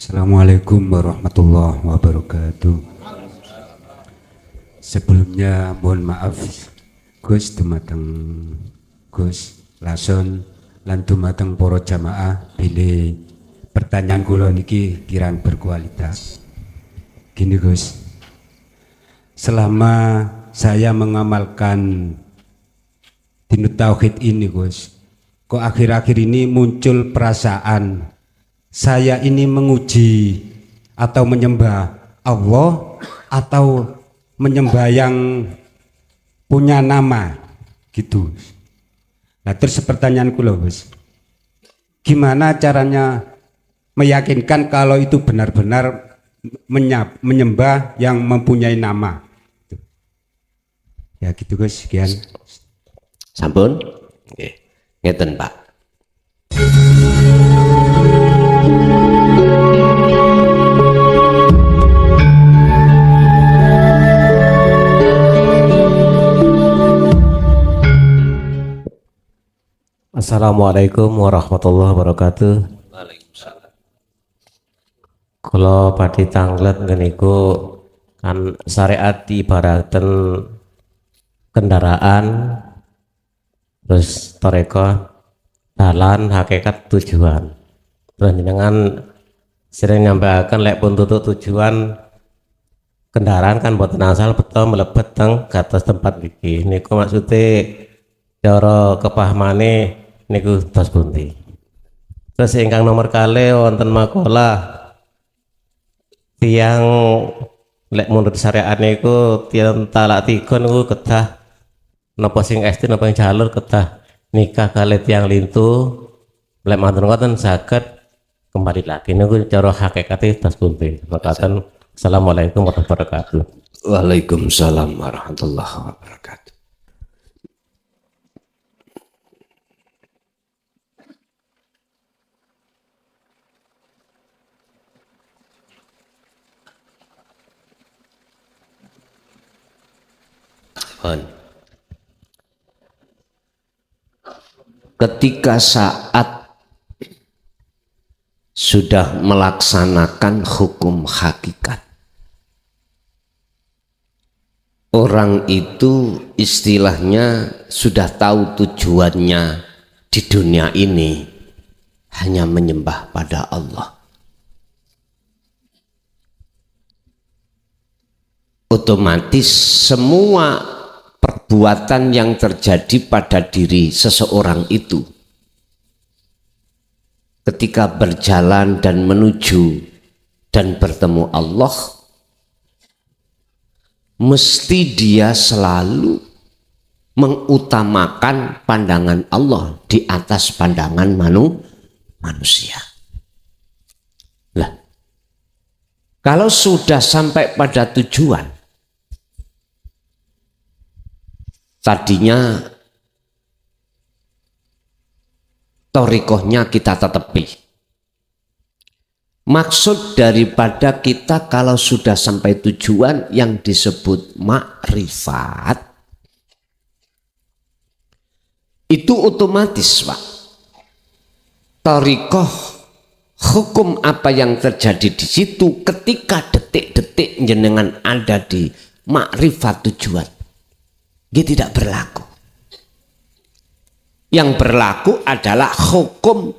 Assalamualaikum warahmatullahi wabarakatuh. Sebelumnya mohon maaf Gus dumateng Gus Lason lan dumateng para jamaah bilih pertanyaan kula niki kirang berkualitas. Gini Gus, selama saya mengamalkan Dinut Tauhid ini Gus, kok akhir-akhir ini muncul perasaan saya ini menguji atau menyembah Allah atau menyembah yang punya nama gitu. Nah terus pertanyaanku loh Gus, gimana caranya meyakinkan kalau itu benar-benar menyembah yang mempunyai nama? Ya gitu Gus, sekian. Sampun? Nggih. Ngeten, Pak. Assalamualaikum warahmatullahi wabarakatuh. Waalaikumsalam. Kalau padi tanglet ngeniku kan syariat ibaraten kendaraan, terus toreko dalan hakikat tujuan. Terus jenengan sering nyampaikan lek pun tutup tujuan kendaraan kan boten asal betul melebet teng gatos tempat iki. Niku maksudnya cara kepahamane niku tos pundi. Terus ingkang nomor kali wonten makalah tiang lek menurut syariat niku tiang talak tiga niku kedah napa sing esti napa yang jalur kedah nikah kali tiang lintu lek mantun ngoten saged kembali lagi niku cara hakikate tos pundi. Makaten assalamualaikum warahmatullahi wabarakatuh. Waalaikumsalam warahmatullahi wabarakatuh. Ketika saat sudah melaksanakan hukum hakikat, orang itu istilahnya sudah tahu tujuannya di dunia ini hanya menyembah pada Allah. Otomatis semua perbuatan yang terjadi pada diri seseorang itu ketika berjalan dan menuju dan bertemu Allah, mesti dia selalu mengutamakan pandangan Allah di atas pandangan manusia. Lah, kalau sudah sampai pada tujuan, tadinya thariqahnya kita tetepi. Maksud daripada kita kalau sudah sampai tujuan yang disebut makrifat, itu otomatis Pak. Thariqah hukum apa yang terjadi di situ ketika detik-detik jenengan ada di makrifat tujuan, dia tidak berlaku. Yang berlaku adalah hukum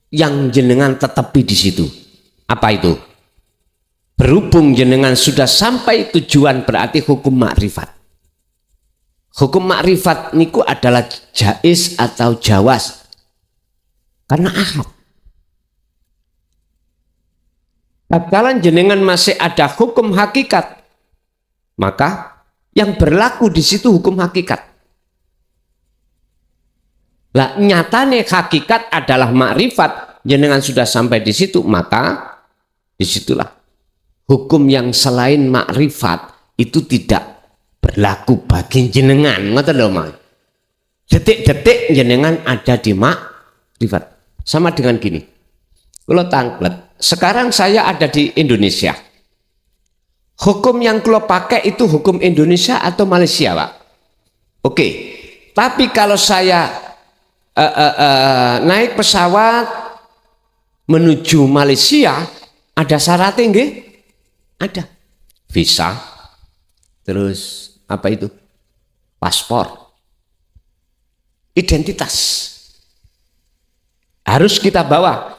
yang jenengan tetapi di situ. Apa itu? Berhubung jenengan sudah sampai tujuan berarti hukum makrifat. Hukum makrifat niku adalah jaiz atau jawas karena ahad. Tatkala jenengan masih ada hukum hakikat, maka yang berlaku di situ hukum hakikat. Lah nyatane hakikat adalah makrifat, jenengan sudah sampai di situ, maka disitulah hukum yang selain makrifat itu tidak berlaku bagi jenengan. Ngoten lho Mas. Detik-detik jenengan ada di makrifat. Sama dengan gini. Kalau tanglet, sekarang saya ada di Indonesia. Hukum yang kalau pakai itu hukum Indonesia atau Malaysia, Pak? Oke. Tapi kalau saya naik pesawat menuju Malaysia ada syaratnya nggih? Ada. Visa. Terus apa itu? Paspor. Identitas. Harus kita bawa.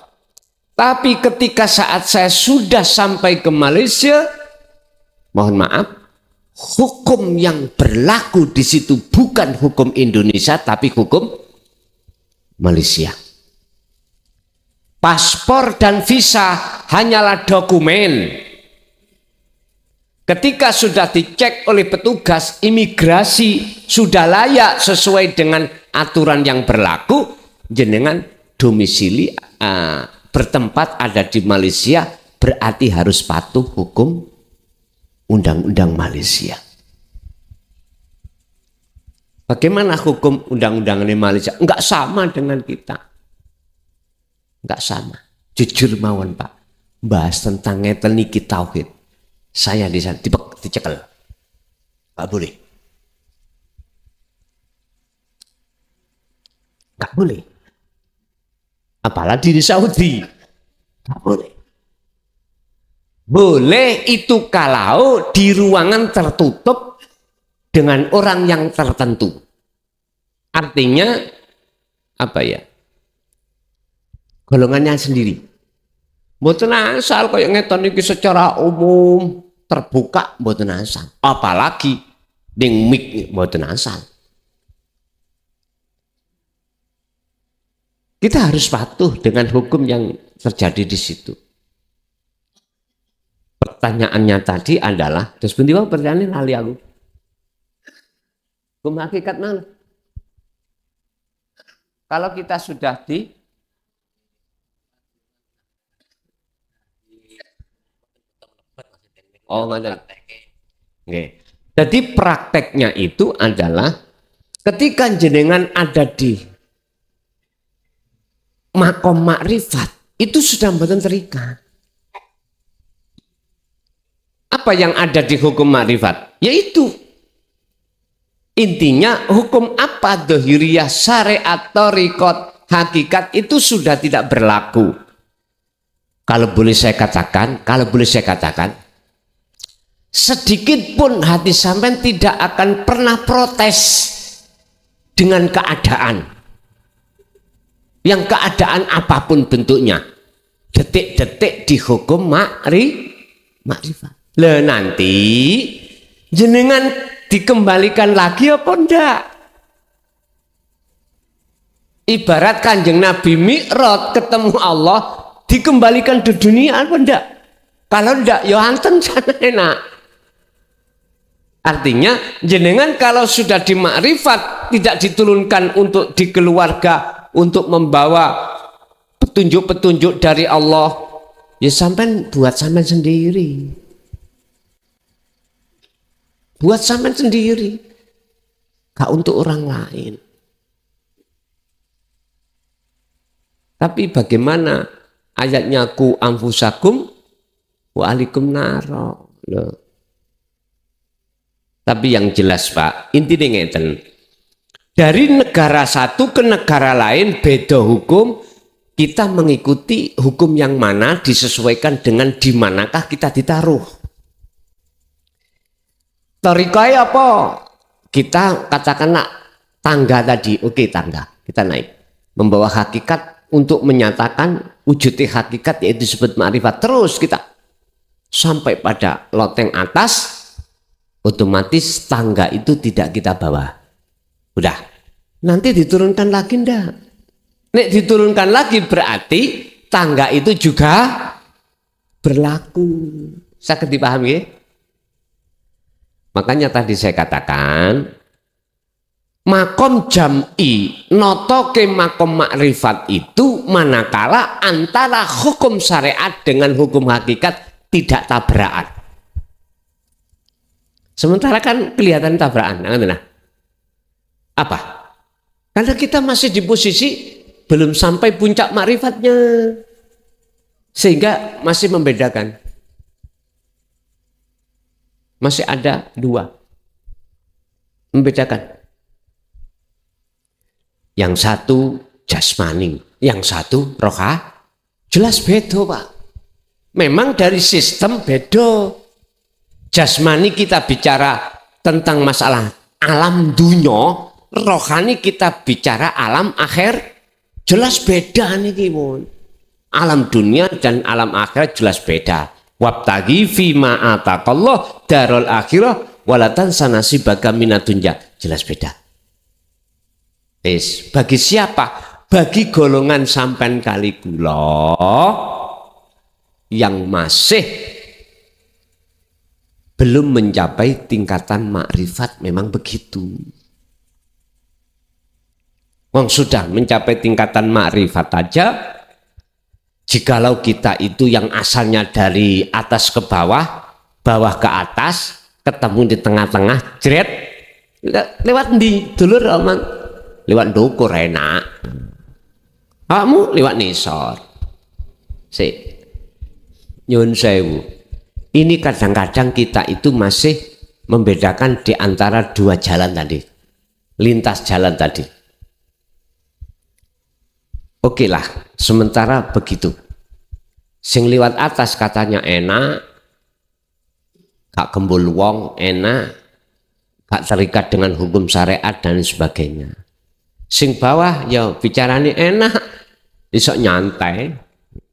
Tapi ketika saat saya sudah sampai ke Malaysia, mohon maaf, hukum yang berlaku di situ bukan hukum Indonesia, tapi hukum Malaysia. Paspor dan visa hanyalah dokumen. Ketika sudah dicek oleh petugas imigrasi, sudah layak sesuai dengan aturan yang berlaku, jenengan domisili bertempat ada di Malaysia, berarti harus patuh hukum undang-undang Malaysia. Bagaimana hukum undang-undang di Malaysia? Enggak sama dengan kita. Enggak sama. Jujur mawon Pak, bahas tentang ngeten niki tauhid. Saya di sana dicekel. Enggak boleh. Enggak boleh. Apalagi di Saudi. Enggak boleh. Boleh itu kalau di ruangan tertutup dengan orang yang tertentu. Artinya apa ya? Golongannya sendiri. Mboten asal kaya ngeten iki secara umum terbuka mboten asal. Apalagi ning mik mboten asal. Kita harus patuh dengan hukum yang terjadi di situ. Pertanyaannya tadi adalah, terus pundi wae pertanyaane lali aku. Hukum hakikat mana? Kalau kita sudah di Oke. Jadi prakteknya itu adalah ketika jenengan ada di makom makrifat itu sudah mboten terikat. Apa yang ada di hukum makrifat? Yaitu intinya hukum apa dohiriyah, syariat, thariqat, hakikat itu sudah tidak berlaku. Kalau boleh saya katakan, sedikit pun hati sampean tidak akan pernah protes dengan keadaan. Yang keadaan apapun bentuknya. Detik-detik dihukum makrifat. Lah nanti jenengan dikembalikan lagi apa enggak? Ibarat Kanjeng Nabi Mi'raj ketemu Allah, dikembalikan ke dunia apa enggak? Kalau enggak, ya hanten sana enak. Artinya jenengan kalau sudah di makrifat tidak diturunkan untuk di keluarga untuk membawa petunjuk-petunjuk dari Allah, ya sampean buat sampean sendiri. Buat sampean sendiri. Gak untuk orang lain. Tapi bagaimana ayatnya ku anfusakum wa alikum naro. Loh. Tapi yang jelas Pak, intinya ngeten. Dari negara satu ke negara lain beda hukum, kita mengikuti hukum yang mana disesuaikan dengan di manakah kita ditaruh. Thariqah apa? Kita katakanlah tangga tadi, oke tangga, kita naik. Membawa hakikat untuk menyatakan wujudnya hakikat yaitu disebut ma'rifat. Terus kita sampai pada loteng atas, otomatis tangga itu tidak kita bawa. Udah. Nanti diturunkan lagi ndak? Nek diturunkan lagi berarti tangga itu juga berlaku. Saged dipahami ya? Makanya tadi saya katakan makom jam'i notoke makom makrifat itu manakala antara hukum syariat dengan hukum hakikat tidak tabrakan. Sementara kan kelihatan tabrakan. Apa? Karena kita masih di posisi belum sampai puncak makrifatnya. Sehingga masih membedakan. Masih ada dua. Membedakan. Yang satu jasmani, yang satu Jelas beda, Pak. Memang dari sistem beda. Jasmani kita bicara tentang masalah alam dunia, rohani kita bicara alam akhir. Jelas beda nih, Mun. Alam dunia dan alam akhirat jelas beda. Wabtaghi fima ataqallah darul akhirah walatan sanasi baga minatunja. Jelas beda. Bagi siapa? Bagi golongan sampan kali kula yang masih belum mencapai tingkatan makrifat, memang begitu. Wong sudah mencapai tingkatan makrifat aja, jikalau kita itu yang asalnya dari atas ke bawah, bawah ke atas, ketemu di tengah-tengah, jret, lewat ndi dulur omong, lewat ndukur enak. Kamu lewat nisor. Nyun sewu. Ini kadang-kadang kita itu masih membedakan di antara dua jalan tadi. Lintas jalan tadi. Oke lah, sementara begitu. Sing liwat atas katanya enak, gak gembul wong, enak, gak terikat dengan hukum syariat dan sebagainya. Sing bawah ya bicaranya enak, iso nyantai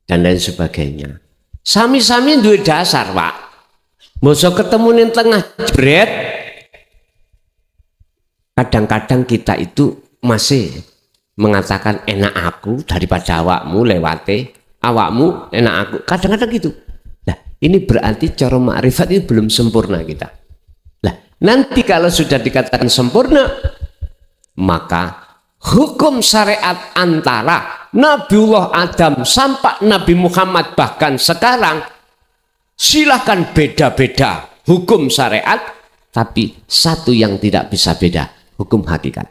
dan lain sebagainya. Sami-sami duwe dasar, Pak. Mosok ketemu ning tengah jebret. Kadang-kadang kita itu masih mengatakan enak aku daripada awakmu lewate, awakmu enak aku. Kadang-kadang gitu. Nah, ini berarti cara makrifat ini belum sempurna kita. Lah, nanti kalau sudah dikatakan sempurna, maka hukum syariat antara Nabiullah Adam sampai Nabi Muhammad bahkan sekarang silahkan beda-beda hukum syariat, tapi satu yang tidak bisa beda, hukum hakikat.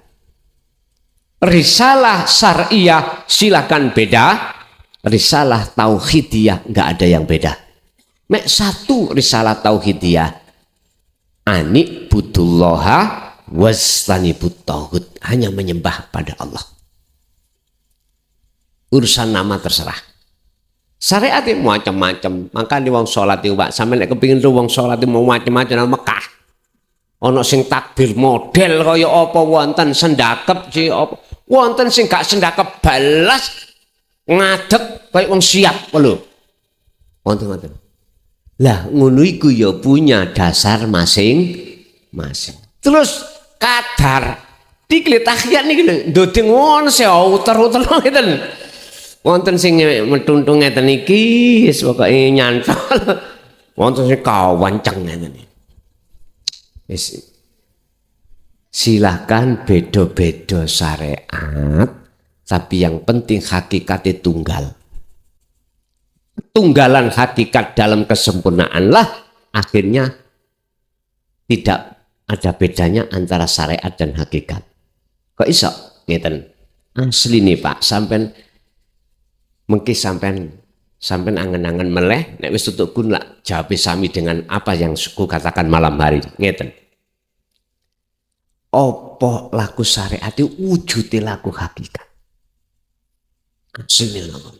Risalah syariah silahkan beda, risalah tauhidiyah nggak ada yang beda. Mek satu risalah tauhidiyah, anik budullaha wastanibut tauhid, hanya menyembah pada Allah. Urusan nama terserah. Syariat itu macam-macam. Maka di wong sholat itu, Pak, sampai nek kepingin tuh wong sholat itu mau macam-macam nang Mekah. Ono sing takbir model kaya apa, wonten sendakep si apa, wonten sing gak sendakep balas ngadeg kaya wong siap lho. Wonten-wonten. Lah ngono iku ya punya dasar masing-masing. Terus kadar diklit tahiyat niki lho ndodeng won seuter-uter ngeten. Wonten sing metuntung ngeten iki wis pokoke nyantol. Wonten sing kawanceng ngeten. Wis silahkan beda-beda syariat, tapi yang penting hakikatnya tunggal. Tunggalan hakikat dalam kesempurnaanlah akhirnya tidak ada bedanya antara syariat dan hakikat. Kok iso ngeten? Asli nih Pak, sampean mengki sampean angen-angen meleh nek wis tutuk kun lak jawab sami dengan apa yang ku katakan malam hari ngeten. Apa laku syariat itu wujudé laku hakikat. Asli napa?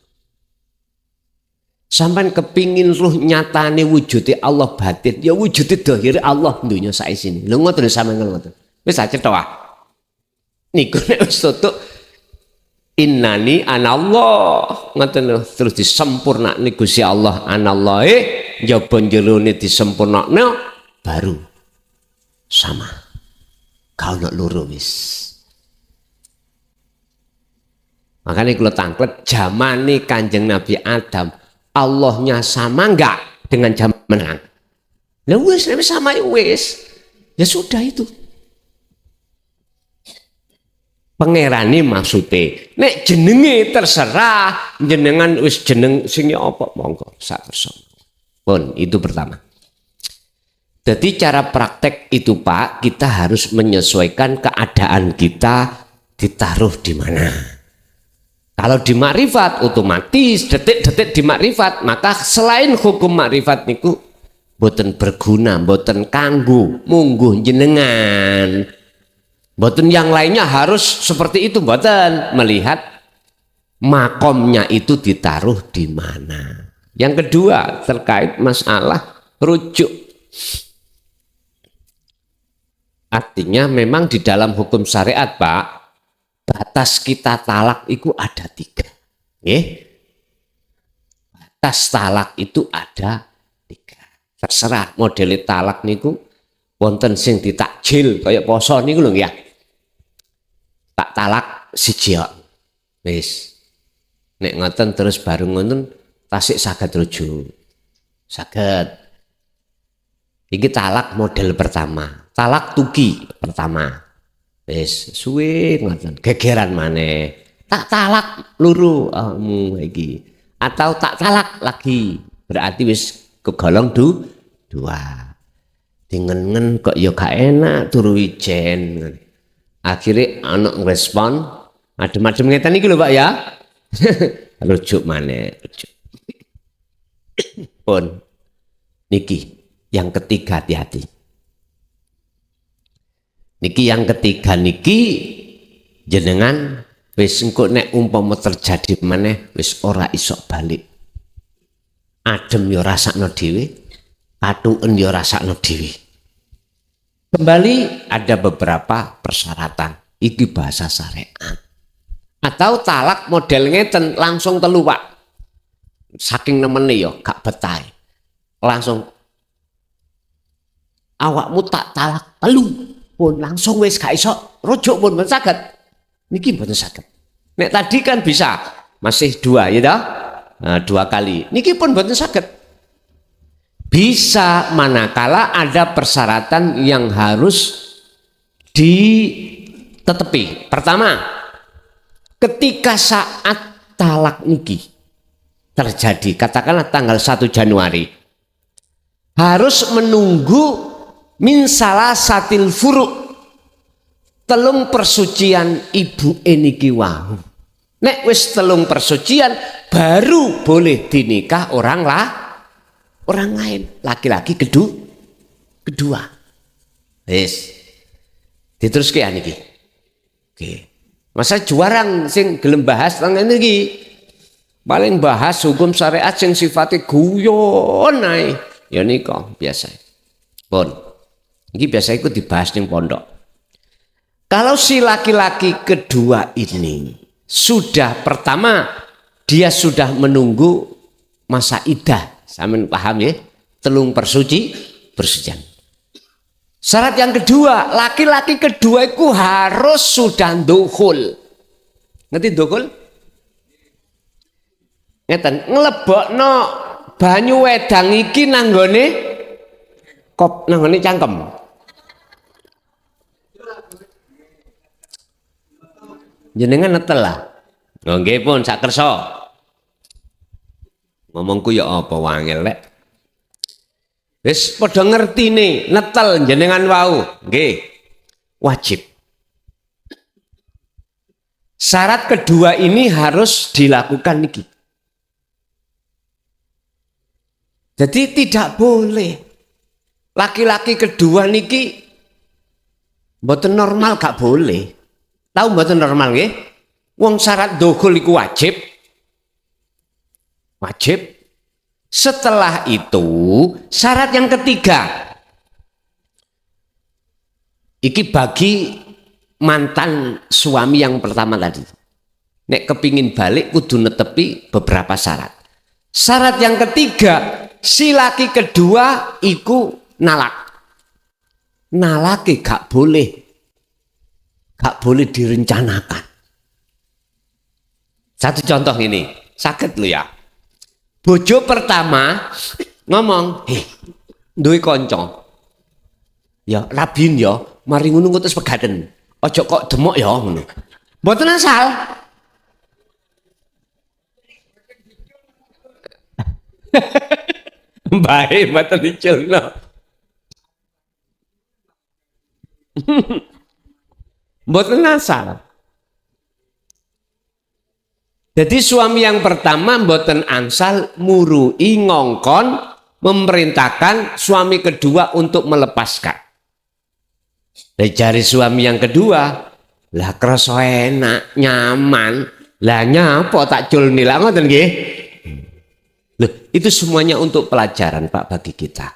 Sampean kepingin ruh nyatane wujudé Allah batin, ya wujudé dhahir Allah dunya saisine. Lho ngoten sampean ngoten. Wis aja to ah. Niku nek wis tutuk innani anallah ngoten lho, terus disempurnakne Gusti Allah anallahe njaba jerone disempurnakne baru sama. Kau nak loro wis. Makanya kalau tangklet zamane Kanjeng Nabi Adam, Allahnya sama enggak dengan zaman menang? Lah wis sama wis. Ya sudah itu. Pangerane maksude. Nek jenenge terserah, jenengan wis jeneng sing apa monggo sak kersa. Pun itu pertama. Jadi cara praktek itu Pak, kita harus menyesuaikan keadaan kita ditaruh di mana. Kalau di makrifat otomatis detik-detik di makrifat, maka selain hukum makrifat niku boten berguna, boten kanggo mungguh jenengan. Boten yang lainnya harus seperti itu, boten melihat makomnya itu ditaruh di mana. Yang kedua terkait masalah rujuk. Artinya memang di dalam hukum syariat, Pak, batas kita talak itu ada 3. Batas talak itu ada 3. Terserah model talak niku wonten sing ditakjil kayak poso niku lho ya. Tak talak siji wis. Nek ngoten terus baru ngoten tasik saged rujuk. Saged. Iki talak model pertama. Talak tuki pertama. Wis suwe ngoten gegeran maneh. Tak talak luru iki. Atau tak talak lagi. Berarti wis kegolong 2. Dingen kok ya gak enak turu ijen. Akhirnya anak ngerespon adem-adem ngeten iki lho Pak ya. Rujuk maneh, rujuk. Pun niki yang ketiga, hati-hati. Niki yang ketiga niki jenengan wis engko nek umpama terjadi maneh wis ora iso balik. Adem ya rasakno dhewe, katuken ya rasakno dhewe. Kembali ada beberapa persyaratan. Iki bahasa syariat. Atau talak model ngeten langsung telu Pak. Saking nemene ya gak betah. Langsung awakmu tak talak telu pun langsung wis gak iso rujuk pun mboten saged. Niki mboten saged. Nek tadi kan bisa masih 2 ya toh? Nah, 2 kali. Niki pun mboten saged. Bisa manakala ada persyaratan yang harus ditetepi. Pertama, ketika saat talak niki terjadi, katakanlah tanggal 1 Januari, harus menunggu min salasatil furu' telung persucian ibu niki wau. Nek wis telung persucian baru boleh dinikah orang lain, laki-laki kedua. Wis. Diteruske niki. Oke. Masa juarang sing gelem bahas tentang ini paling bahas hukum syariat sing sifatnya guyon ae. Ya nika biasa. Pun. Iki biasa ikut dibahas ning pondok. Kalau si laki-laki kedua ini sudah pertama dia sudah menunggu masa iddah. Sampeyan paham ya? Telung persucian. Syarat yang kedua, laki-laki kedua itu harus sudah dukhul. Ngerti dukhul? Ngeten, nglebokno banyu wedang iki nanggone cangkem. Jenengan netel lah. Nggih pun sak kersa. Ngomongku ya apa wangel lek. Wis padha ngertine netel jenengan wau. Nggih. Wajib. Syarat kedua ini harus dilakukan niki. Jadi tidak boleh laki-laki kedua niki mboten normal gak boleh. Tahu mboten normal nggih? Wong syarat dukhul iku wajib. Wajib. Setelah itu syarat yang ketiga. Iki bagi mantan suami yang pertama tadi. Nek kepingin balik kudu netepi beberapa syarat. Syarat yang ketiga, si laki kedua iku nalak. Nalake gak boleh direncanakan. Satu contoh ini, sakit lu ya. Bojo pertama ngomong, duwe kanca. Ya, rabin ya, mari ngono terus pegaden. Ojo kok demok ya ngono. Mboten asal. Baik, mboten diculno. Mboten asal. Jadi suami yang pertama mboten ansal murui ngongkon memerintahkan suami kedua untuk melepaskan. Dari suami yang kedua, lah kerasa enak, nyaman, Lah nyapa takjul nila ngoten nggih. Loh, itu semuanya untuk pelajaran Pak bagi kita.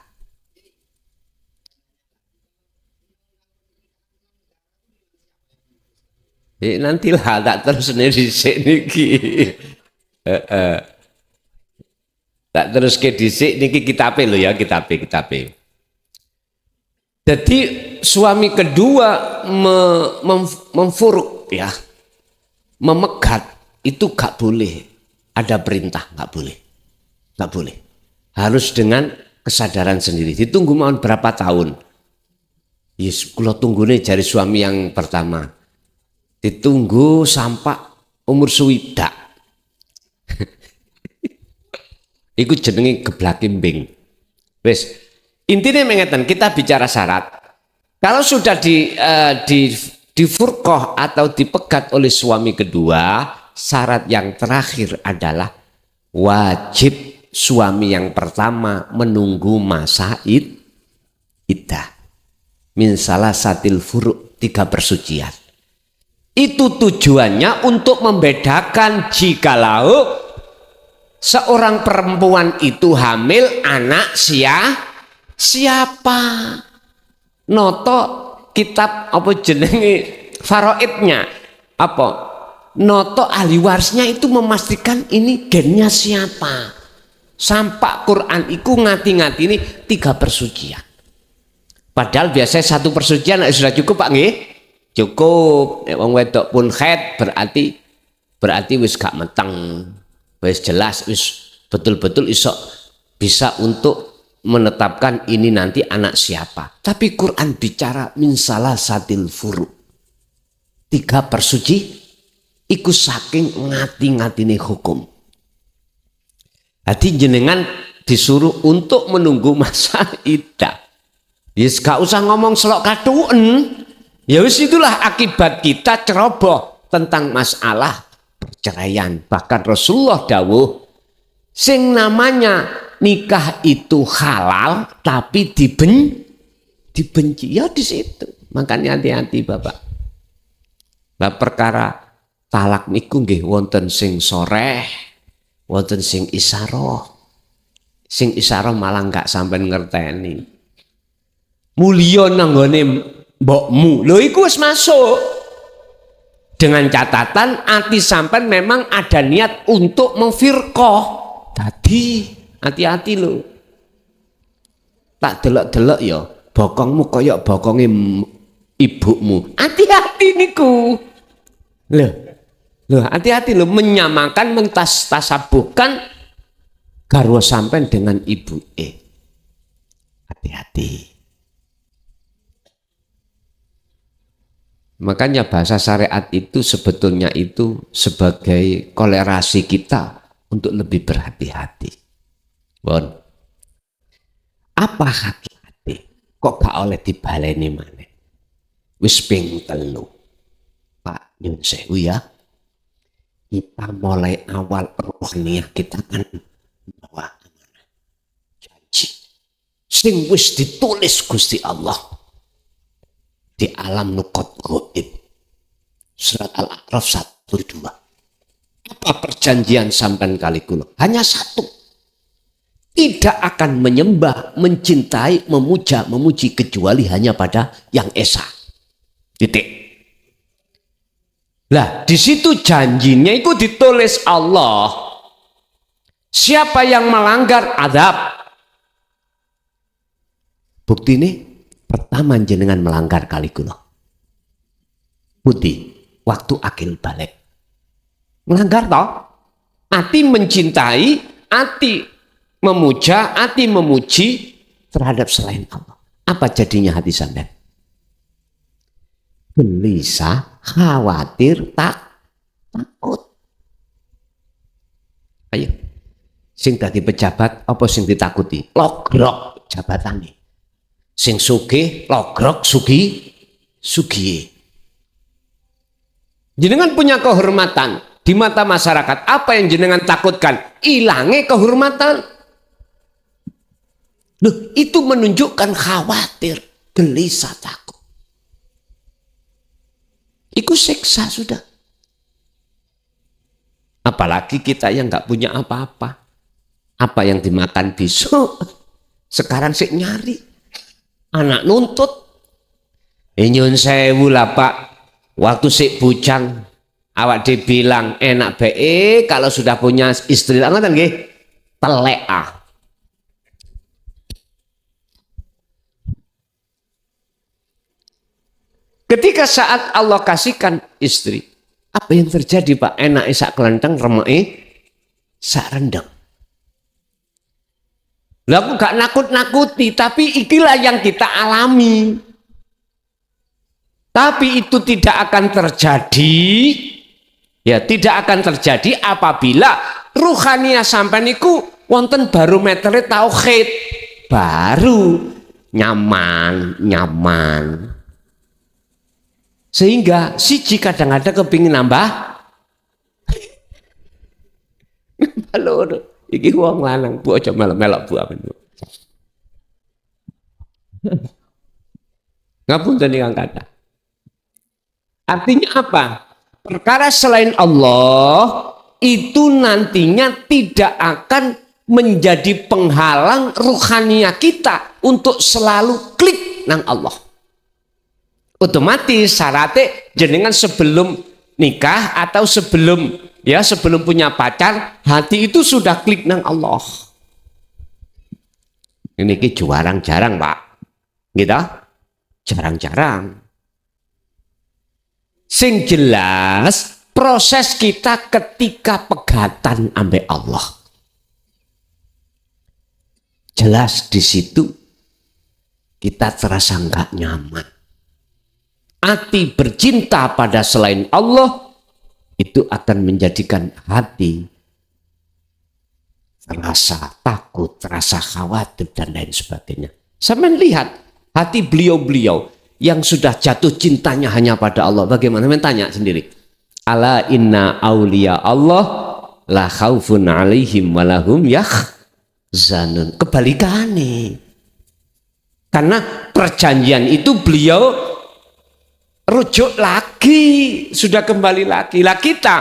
Nantilah tak terus dhisik niki. Tak terus ke dhisik niki kitabe lho ya, kitabe. Jadi suami kedua memfuruk ya, memegat itu gak boleh. Ada perintah gak boleh. Harus dengan kesadaran sendiri. Ditunggu mau berapa tahun? Yes, kalau tunggu nih jari suami yang pertama. Ditunggu sampai umur swidak. Iku jenenge geblakimbing. Wes, intinya mengatakan kita bicara syarat. Kalau sudah di furqah atau dipegat oleh suami kedua, syarat yang terakhir adalah wajib suami yang pertama menunggu masa iddah. Min salasatil furu', 3 persucian. Itu tujuannya untuk membedakan jikalau seorang perempuan itu hamil anak siapa. Noto kitab apa jenenge faraidnya apa? Noto ahli warisnya itu memastikan ini gennya siapa. Sampai Quran itu ngati-ngati ini 3 persucian. Padahal biasanya 1 persucian sudah cukup Pak nggih? Cukup. Wong wedok pun haid berarti wis gak meteng. Wis jelas wis betul-betul bisa untuk menetapkan ini nanti anak siapa. Tapi Quran bicara min salasatil furu'. 3 persuci iku saking ngati-ngatine hukum. Jadi jenengan disuruh untuk menunggu masa iddah. Yes, gak usah ngomong selok kaduen. Ya wis itulah akibat kita ceroboh tentang masalah perceraian. Bahkan Rasulullah dawuh sing namanya nikah itu halal tapi dibenci ya di situ. Makanya hati-hati Bapak. Nah, perkara talak niku nggih wonten sing soreh, wonten sing isaroh. Sing isaroh malah enggak sampai ngerteni. Mulya nanggone mbokmu. Lho iku wis masuk. Dengan catatan ati sampean memang ada niat untuk memfirqah. Tadi hati-hati lho. Tak delok-delok ya, bokongmu koyok bokonge ibumu. Hati-hati niku. Loh, hati-hati lho menyamakan mentasabuhkan garwa sampean dengan ibu. Hati-hati. Makanya bahasa syariat itu sebetulnya itu sebagai kolerasi kita untuk lebih berhati-hati. Bon. Apa hati-hati? Kok gak oleh dibaleni maneh? Wis ping 3. Pak nyun sewu ya. Kita mulai awal rohaniah kita kan bawa amanah. Janji. Sing wis ditulis Gusti Allah di alam nukot goib. Surat Al-A'raf 1-2. Apa perjanjian sampean kali kula? Hanya 1. Tidak akan menyembah, mencintai, memuja, memuji kecuali hanya pada yang esa. Titik. Lah, di situ janjinya itu ditulis Allah. Siapa yang melanggar adab. Bukti ini pertama jenengan melanggar kali kula. Bukti waktu akil balik. Melanggar toh? Ati mencintai, ati memuja, ati memuji terhadap selain Allah. Apa jadinya hati sampean? Gelisah, khawatir, takut. Ayo. Sing dadi pejabat apa sing ditakuti? Logrok jabatane. Sing sugih logrok sugi. Jenengan punya kehormatan di mata masyarakat. Apa yang jenengan takutkan? Ilange kehormatan. Loh, itu menunjukkan khawatir, gelisah, takut. Iku siksa sudah. Apalagi kita yang nggak punya apa-apa. Apa yang dimakan besok? Sekarang sih nyari. Anak nuntut. Nyun sewu lah Pak. Waktu sik bujang, awak dibilang enak be kalau sudah punya istri. Ngoten nggih. Telek ah. Ketika saat Allah kasihkan istri, apa yang terjadi Pak? Enak sak kelenteng, remeke sak rendeng. Lah aku gak nakut-nakuti, tapi ikilah yang kita alami. Tapi itu tidak akan terjadi, ya tidak akan terjadi apabila ruhaniyah sampean niku wonten barometere tauhid, baru nyaman. Sehingga siji kadang-kadang kepingin nambah loro. Iki wong lanang bu aja melok-melok bu amen bu. Ngapunten ingkang kathah. Artinya apa? Perkara selain Allah itu nantinya tidak akan menjadi penghalang ruhaniyah kita untuk selalu klik nang Allah. Otomatis syaratnya jenengan sebelum nikah atau sebelum punya pacar, hati itu sudah klik nang Allah. Ini jarang Pak, gitu? Jarang. Sing jelas proses kita ketika pegatan ambek Allah. Jelas di situ kita terasa nggak nyaman. Hati bercinta pada selain Allah itu akan menjadikan hati terasa takut, terasa khawatir dan lain sebagainya. Sampai lihat hati beliau-beliau yang sudah jatuh cintanya hanya pada Allah. Bagaimana? Tanya sendiri. Ala inna auliya Allah la khaufun alaihim walahum yahzanun. Kebalikannya. Karena perjanjian itu beliau rujuk lagi, sudah kembali lagi. Lah kita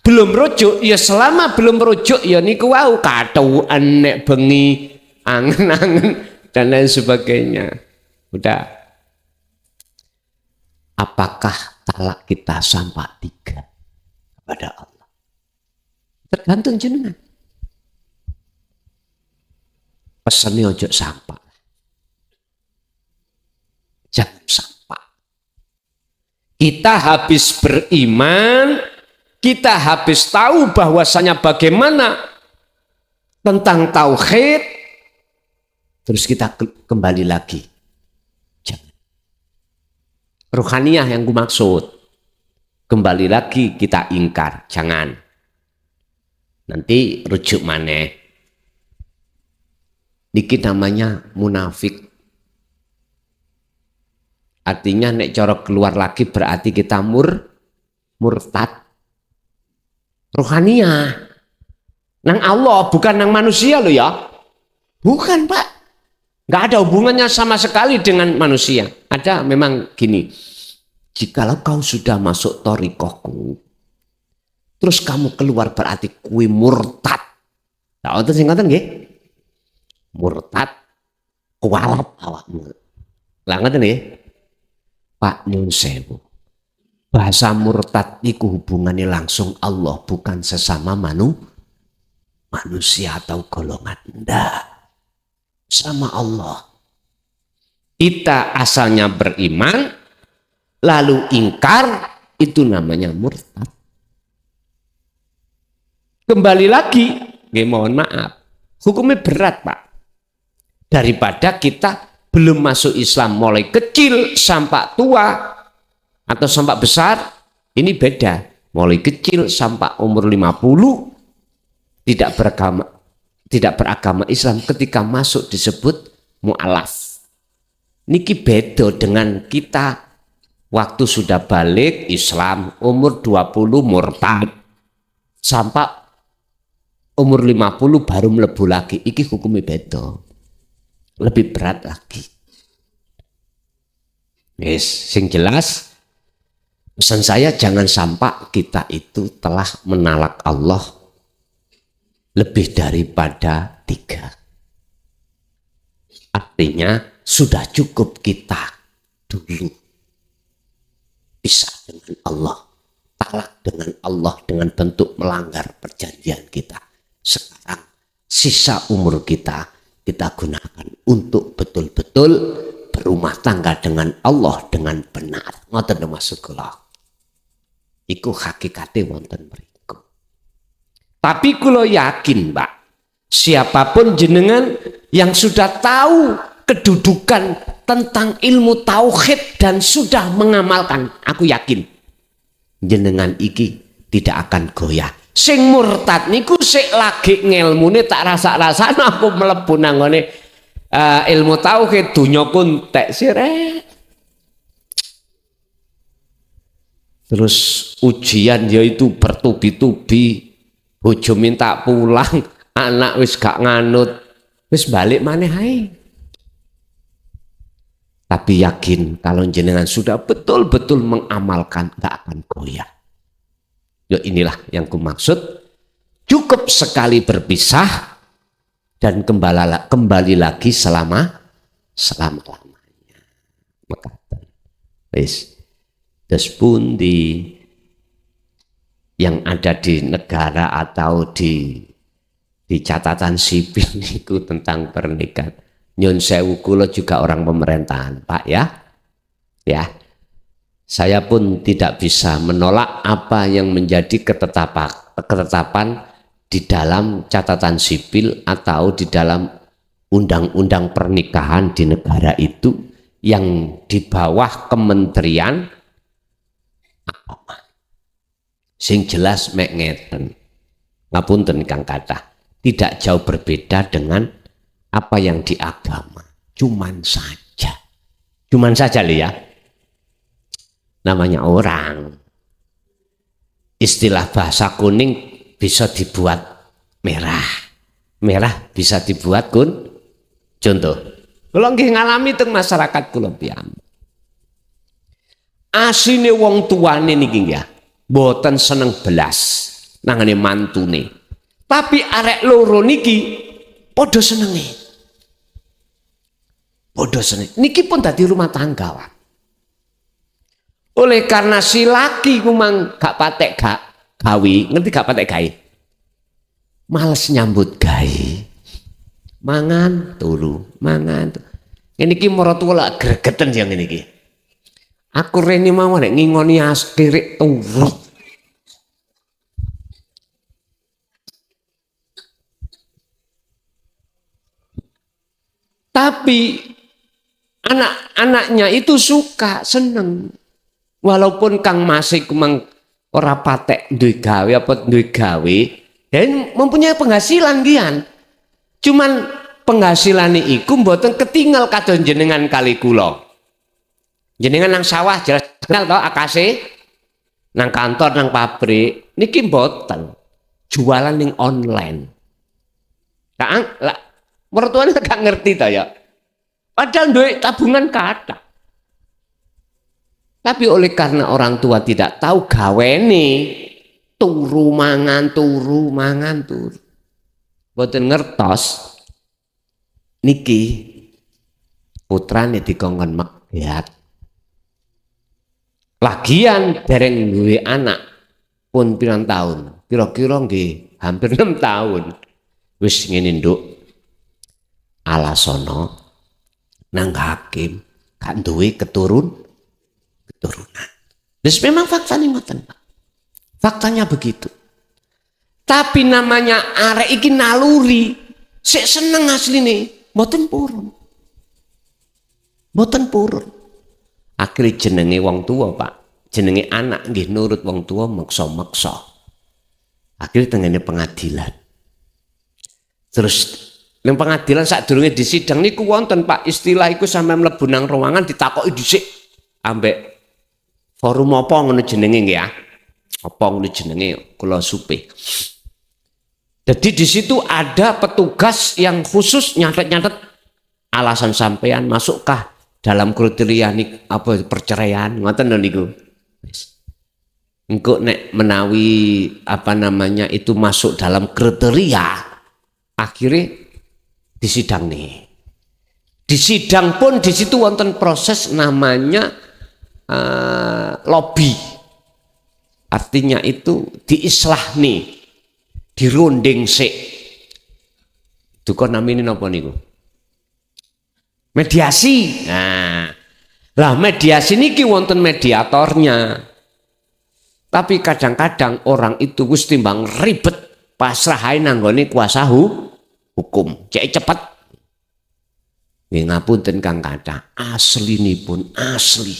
belum rujuk, ya selama belum rujuk ya niku wau katuan nek bengi, angen-angen dan lain sebagainya. Udah. Apakah talak kita sampai 3 kepada Allah? Tergantung jenengan. Pesannya ojo sampai. Jangan sampai. Kita habis beriman, kita habis tahu bahwasanya bagaimana tentang tauhid, terus kita kembali lagi. Jangan. Ruhaniyah yang gue maksud. Kembali lagi kita ingkar, jangan. Nanti rujuk maneh. Niki namanya munafik. Artinya nek cara keluar lagi berarti kita murtad. Ruhaniyah. Nang Allah bukan nang manusia loh ya. Bukan Pak. Nggak ada hubungannya sama sekali dengan manusia. Ada memang gini. Jikalau kau sudah masuk thariqahku, terus kamu keluar berarti kui murtad. Tahu itu singkatan nggih? Murtad kualat awakmu. Lah ngoten nggih? Pak nyun sewu. Bahasa murtad itu hubungannya langsung Allah, bukan sesama manusia atau golongan. Ndak. Sama Allah. Kita asalnya beriman, lalu ingkar, itu namanya murtad. Kembali lagi, mohon maaf, hukumnya berat Pak. Daripada kita belum masuk Islam mulai kecil sampai tua atau sampai besar, ini beda. Mulai kecil sampai umur 50 tidak beragama Islam, ketika masuk disebut mu'alaf. Niki beda dengan kita waktu sudah balik Islam umur 20 murtad sampai umur 50 baru mlebu lagi. Iki hukumnya beda. Lebih berat lagi. Yes, sing jelas Pesan saya jangan sampai kita itu telah menalak Allah lebih daripada 3. Artinya sudah cukup kita dulu pisah dengan Allah, talak dengan Allah dengan bentuk melanggar perjanjian kita. Sekarang sisa umur kita gunakan untuk betul-betul berumah tangga dengan Allah dengan benar. Ngoten maksud kula. Iku hakikate wonten mriku. Tapi kula yakin, Mbak, siapapun jenengan yang sudah tahu kedudukan tentang ilmu tauhid dan sudah mengamalkan, aku yakin jenengan iki tidak akan goyah. Sing murtad niku sik lagi ngelmune tak rasa-rasane aku mlebu nanggone ilmu tauhid dunya pun tek sireh. Terus ujian yaitu bertubi-tubi, bojo minta pulang, anak wis gak nganut, wis balik maneh ae. Tapi yakin kalau jenengan sudah betul-betul mengamalkan gak akan goyah. Ya inilah yang kumaksud, cukup sekali berpisah dan kembali lagi selama-lamanya. Maka wis terus pun yang ada di negara atau di catatan sipil itu tentang pernikahan. Nyun sewu kula juga orang pemerintahan, Pak ya. Ya. Saya pun tidak bisa menolak apa yang menjadi ketetapan di dalam catatan sipil atau di dalam undang-undang pernikahan di negara itu yang di bawah kementerian agama. Sing jelas mek ngeten. Ngapunten Kang Kathah, tidak jauh berbeda dengan apa yang di agama. Cuman saja ya. Namanya orang. Istilah bahasa kuning bisa dibuat merah. Merah bisa dibuat contoh. Kalau nggih ngalami teng masyarakat kula piyambak. Asine wong tuane niki ya, mboten seneng belas nangane mantune. Tapi arek loro niki padha senenge. Padha seneng. Niki pun dadi rumah tangga, Pak. Oleh karena si laki kumang gak patek gak gawe, ngerti gak patek gawe? Males nyambut gawe. Mangan turu, mangan. Ngene iki maratuwa lak gregeten yang ngene iki. Aku rene mau nek ngingoni askirik turu. Tapi anak-anaknya itu suka, seneng. Walaupun Kang Masih kumang ora patek duwe gawe apa duwe gawe, dan mempunyai penghasilan gian. Cuman penghasilan iku mboten ketinggal kados jenengan kali kula. Jenengan nang sawah jelas kenal to akase, nang kantor nang pabrik niki mboten. Jualan ning online. Kang lah mertuane gak ngerti to ya. Padahal duit tabungan kathah. Tapi oleh karena orang tua tidak tahu gawene turu mangan. Mboten ngertos niki putrane dikongkon mekyat. Lagian dereng duwe anak pun pirang tahun? Kira-kira nggih hampir 6 tahun. Wis ngene nduk. Alasono nang hakim gak duwe keturunan. Terus memang faktanya ngoten, Pak. Faktanya begitu. Tapi namanya arek iki naluri, sik seneng asline, mboten purun. Akhirnya jenenge wong tua, Pak. Jenenge anak nggih nurut wong tua meksa-meksa. Akhirnya tengene pengadilan. Terus ning pengadilan sadurunge disidang niku wonten, Pak, istilah iku sampe mlebu nang ruangan ditakoki dhisik ambek forum apa ngono jenenge nggih ya. Apa ngono jenenge kula supih. Jadi di situ ada petugas yang khusus nyatet-nyatet alasan sampean masukkah dalam kriteria apa perceraian ngoten lho niku. engko nek menawi apa namanya itu masuk dalam kriteria, akhirnya disidang nih. Di sidang pun di situ wonten proses namanya lobby. Artinya itu diislah nih, dirunding sik. Itu kok namanya napa niku? Mediasi. Nah, lah mediasi niki wonten mediatornya. Tapi kadang-kadang orang itu wis timbang ribet pasrah ae nanggone kuasa hukum. Cek cepet. Nggih ngapunten Kang Kathah, aslinipun asli.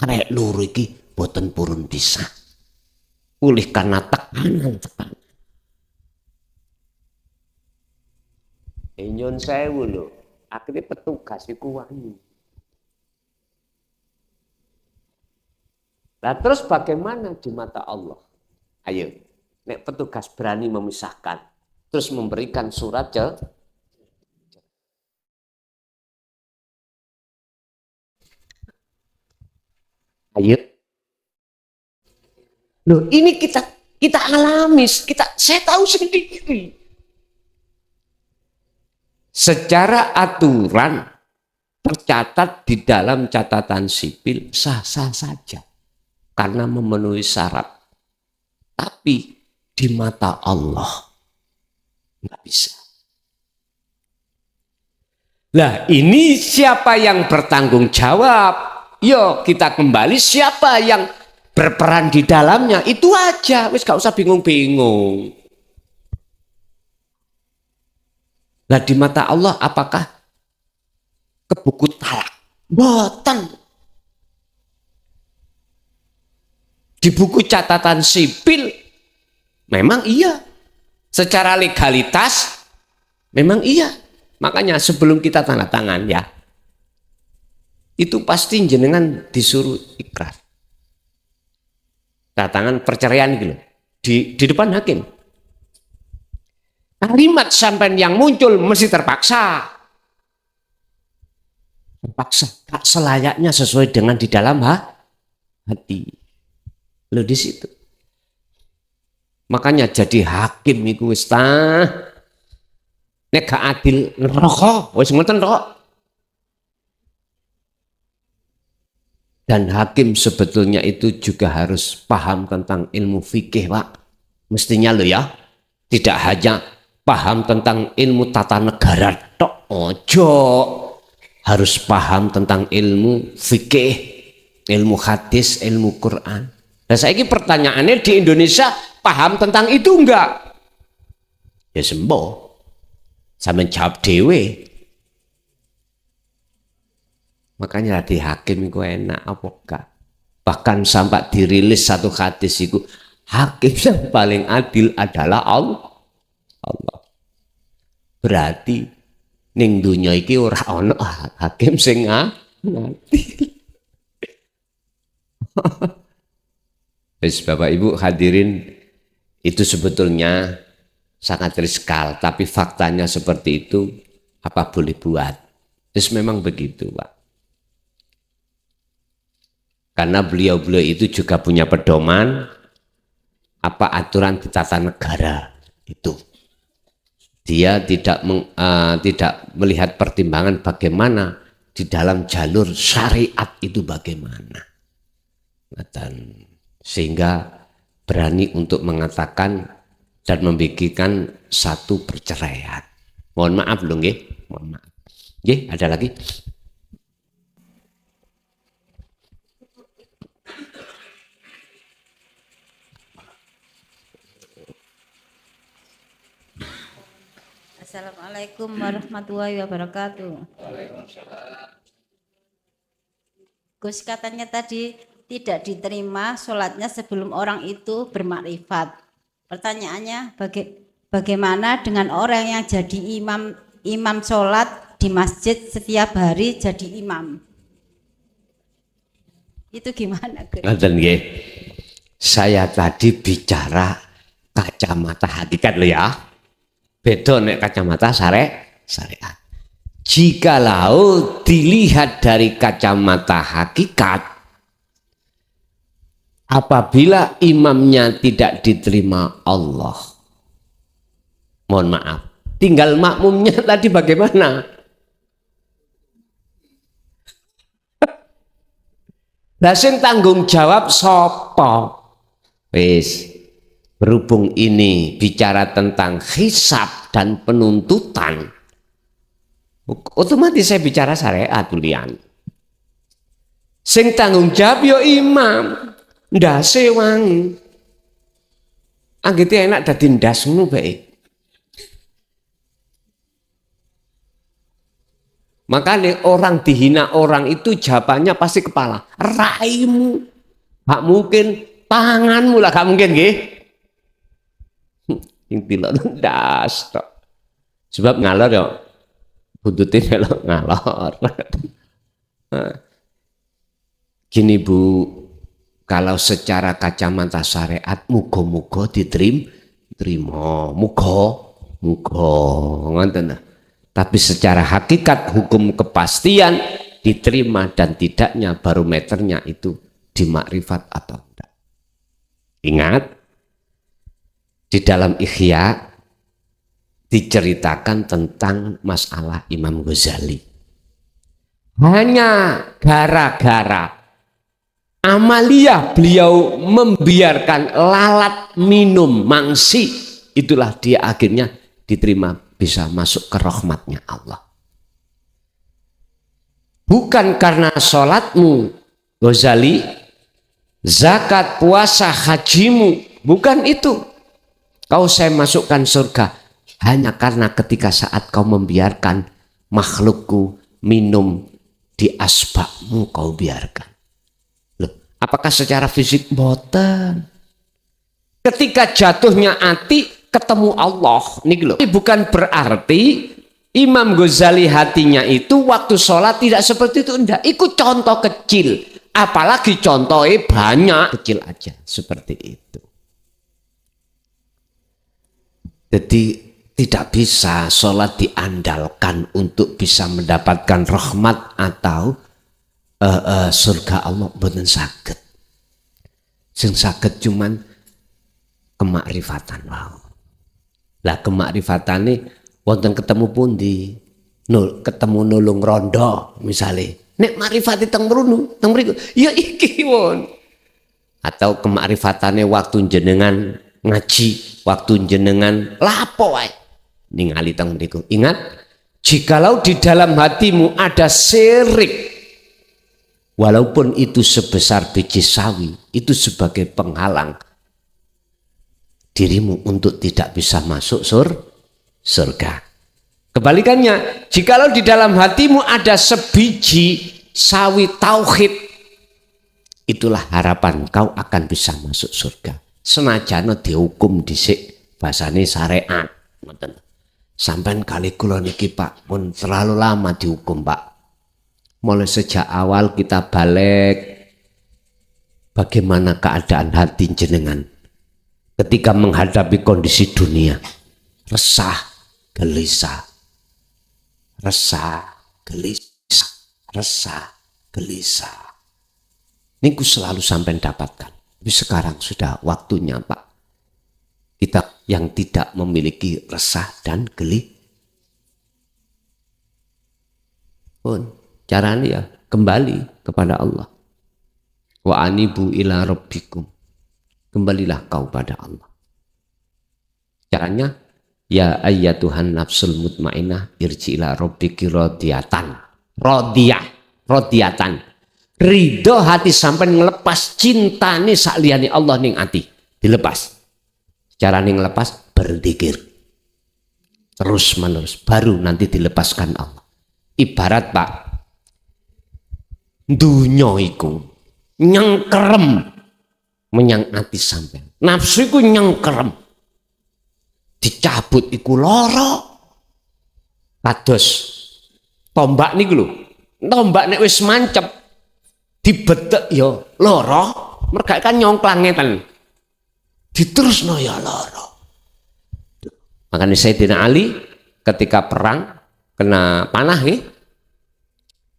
Arek loro iki boten purun bisa. Pulih karena tekanan. Nyon sewu lho. Akhirnya petugas iku wani. Nah terus bagaimana di mata Allah? Ayo, nek petugas berani memisahkan, terus memberikan surat ayo. Loh, ini kita alami, saya tahu sendiri. Secara aturan tercatat di dalam catatan sipil sah-sah saja karena memenuhi syarat. Tapi di mata Allah nggak bisa. Lah ini siapa yang bertanggung jawab? Yo kita kembali siapa yang berperan di dalamnya, itu aja, wis gak usah bingung-bingung. Lah di mata Allah apakah ke buku talak? Boten. Di buku catatan sipil memang iya. Secara legalitas memang iya. Makanya sebelum kita tanda tangan ya, itu pasti jenengan disuruh ikrar. Tanda tangan perceraian gitu di depan hakim. Kalimat sampai yang muncul mesti terpaksa. Terpaksa, tak selayaknya sesuai dengan di dalam hati. Lo di situ. Makanya jadi hakim iku wis nek gak adil neraka, wis ngoten tok. Dan hakim sebetulnya itu juga harus paham tentang ilmu fikih, Pak. Mestinya lo ya, tidak hanya paham tentang ilmu tata negara tok, ojo. Harus paham tentang ilmu fikih, ilmu hadis, ilmu Quran. Nah, saiki pertanyaannya di Indonesia paham tentang itu enggak? Ya sembuh. Sampeyan jawab dhewe. Makanya di hakim itu enak apa enggak? Bahkan sampai dirilis satu hadis itu, hakim yang paling adil adalah Allah. Berarti ning dunya iki ora ana hakim sing adil. Wis Bapak Ibu hadirin, itu sebetulnya sangat riskal, tapi faktanya seperti itu, apa boleh buat. Terus memang begitu, Pak. Karena beliau-beliau itu juga punya pedoman apa aturan di tata negara itu. Dia tidak melihat pertimbangan bagaimana di dalam jalur syariat itu bagaimana. Dan sehingga berani untuk mengatakan dan membikinkan satu perceraian. Mohon maaf loh nggih, mohon maaf. Nggih, ada lagi? Assalamualaikum warahmatullahi wabarakatuh. Gus katanya tadi tidak diterima sholatnya sebelum orang itu bermakrifat. Pertanyaannya bagaimana dengan orang yang jadi imam sholat di masjid setiap hari jadi imam? Itu gimana? Saya tadi bicara kacamata hakikat loh ya. Beda nek kacamata syariat. Jikalau dilihat dari kacamata hakikat, apabila imamnya tidak diterima Allah. Mohon maaf, tinggal makmumnya tadi bagaimana? Lah sing tanggung jawab sapa? Wis, berhubung ini bicara tentang hisab dan penuntutan, otomatis saya bicara syariat tulian. Sing tanggung jawab yo imam, ndase wangi. Anggite enak dadi ndas ngono bae. Makanya orang dihina orang itu jawabannya pasti kepala. Raimu, gak mungkin tanganmu lah, gak mungkin nggih. Yang pilot ndas tok. Sebab ngalor yo buntute melok ngalor. Gini Bu, kalau secara kacamata syariat muga-muga diterima, muga ngoten. Tapi secara hakikat hukum kepastian diterima dan tidaknya barometernya itu di makrifat atau tidak. Ingat, di dalam Ihya diceritakan tentang masalah Imam Ghazali. Hanya gara-gara amalia beliau membiarkan lalat minum mangsi, itulah dia akhirnya diterima, bisa masuk ke rahmatnya Allah. Bukan karena sholatmu Ghazali, zakat, puasa, hajimu, bukan itu kau saya masukkan surga, hanya karena ketika saat kau membiarkan makhlukku minum di asbakmu kau biarkan. Loh, apakah secara fisik? Boten. Ketika jatuhnya hati ketemu Allah nih loh. Bukan berarti Imam Ghazali hatinya itu waktu sholat tidak seperti itu, enggak. Ikut contoh kecil, apalagi contohnya banyak, kecil aja seperti itu. Jadi tidak bisa sholat diandalkan untuk bisa mendapatkan rahmat atau surga Allah, boten saged. Sing saged cuman kemakrifatan wow. Lah kemakrifatane wonten ketemu pundi? Ketemu nulung rondo misale. Nek makrifate teng mrunu, teng mriku, ya iki won. Atau kemakrifatane waktu jenengan ngaji, waktu jenengan lapo wae ningali teng mriku. Ingat, jikalau di dalam hatimu ada syirik, walaupun itu sebesar biji sawi, itu sebagai penghalang dirimu untuk tidak bisa masuk surga. Kebalikannya, jikalau di dalam hatimu ada sebiji sawi tauhid, itulah harapan kau akan bisa masuk surga. Senajana dihukum dhisik basane syariat. Sampean kali kula niki Pak pun terlalu lama dihukum Pak. Mulai sejak awal kita balik, bagaimana keadaan hati jenengan ketika menghadapi kondisi dunia, resah, gelisah, resah, gelisah, resah, gelisah. Ini ku selalu sampai dapatkan. Tapi sekarang sudah waktunya Pak, kita yang tidak memiliki resah dan gelisah. Pun caranya ya kembali kepada Allah. Wa anibu ila rabbikum. Kembalilah kau pada Allah. Caranya, ya ayyatuhan nafsul mutmainnah irji ila rabbiki radiyatan. Radiyatan. Ridho hati sampai ngelepas cintane sakliyane Allah ning ati. Dilepas. Cara ning lepas berzikir. Terus menerus baru nanti dilepaskan Allah. Ibarat Pak, dunya iku nyengkerem menyang ati sampean. Nafsu iku nyengkerem. Dicabut iku lara. Kados tombak niku lho. Tombak nek wis mancep dibetek ya lara, merga kan nyongklang ngeten. Diterusno ya lara. Makanya Sayyidina Ali ketika perang kena panah nggih.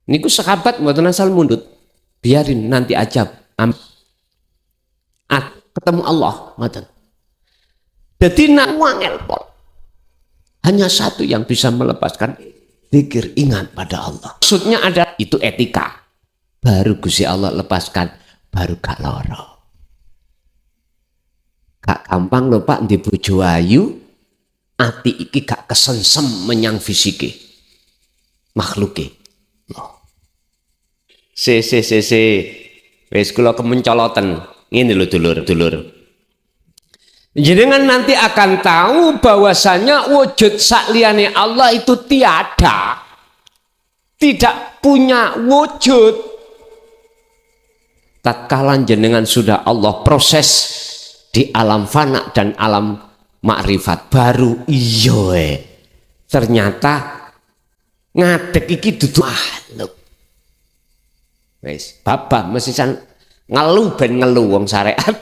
Niku sahabat mboten asal mundut. Biarin nanti aja ketemu Allah, ngoten. Dadi nak wangel pol. Hanya satu yang bisa melepaskan, zikir, ingat pada Allah. Maksudnya ada itu etika. Baru Gusti Allah lepaskan, baru gak loro. Gak gampang lho Pak di bojo ayu, ati iki gak kesensem menyang fisike. Makhluke. Se. Wis kula kemencoloten. Ngene lho dulur-dulur. Jenengan nanti akan tahu bahwasanya wujud sakliyane Allah itu tiada. Tidak punya wujud. Tatkala jenengan sudah Allah proses di alam fana dan alam makrifat baru iya ternyata ngadeg iki dudu makhluk. Wis babah mesisan ngeluh ben ngeluh wong syariat.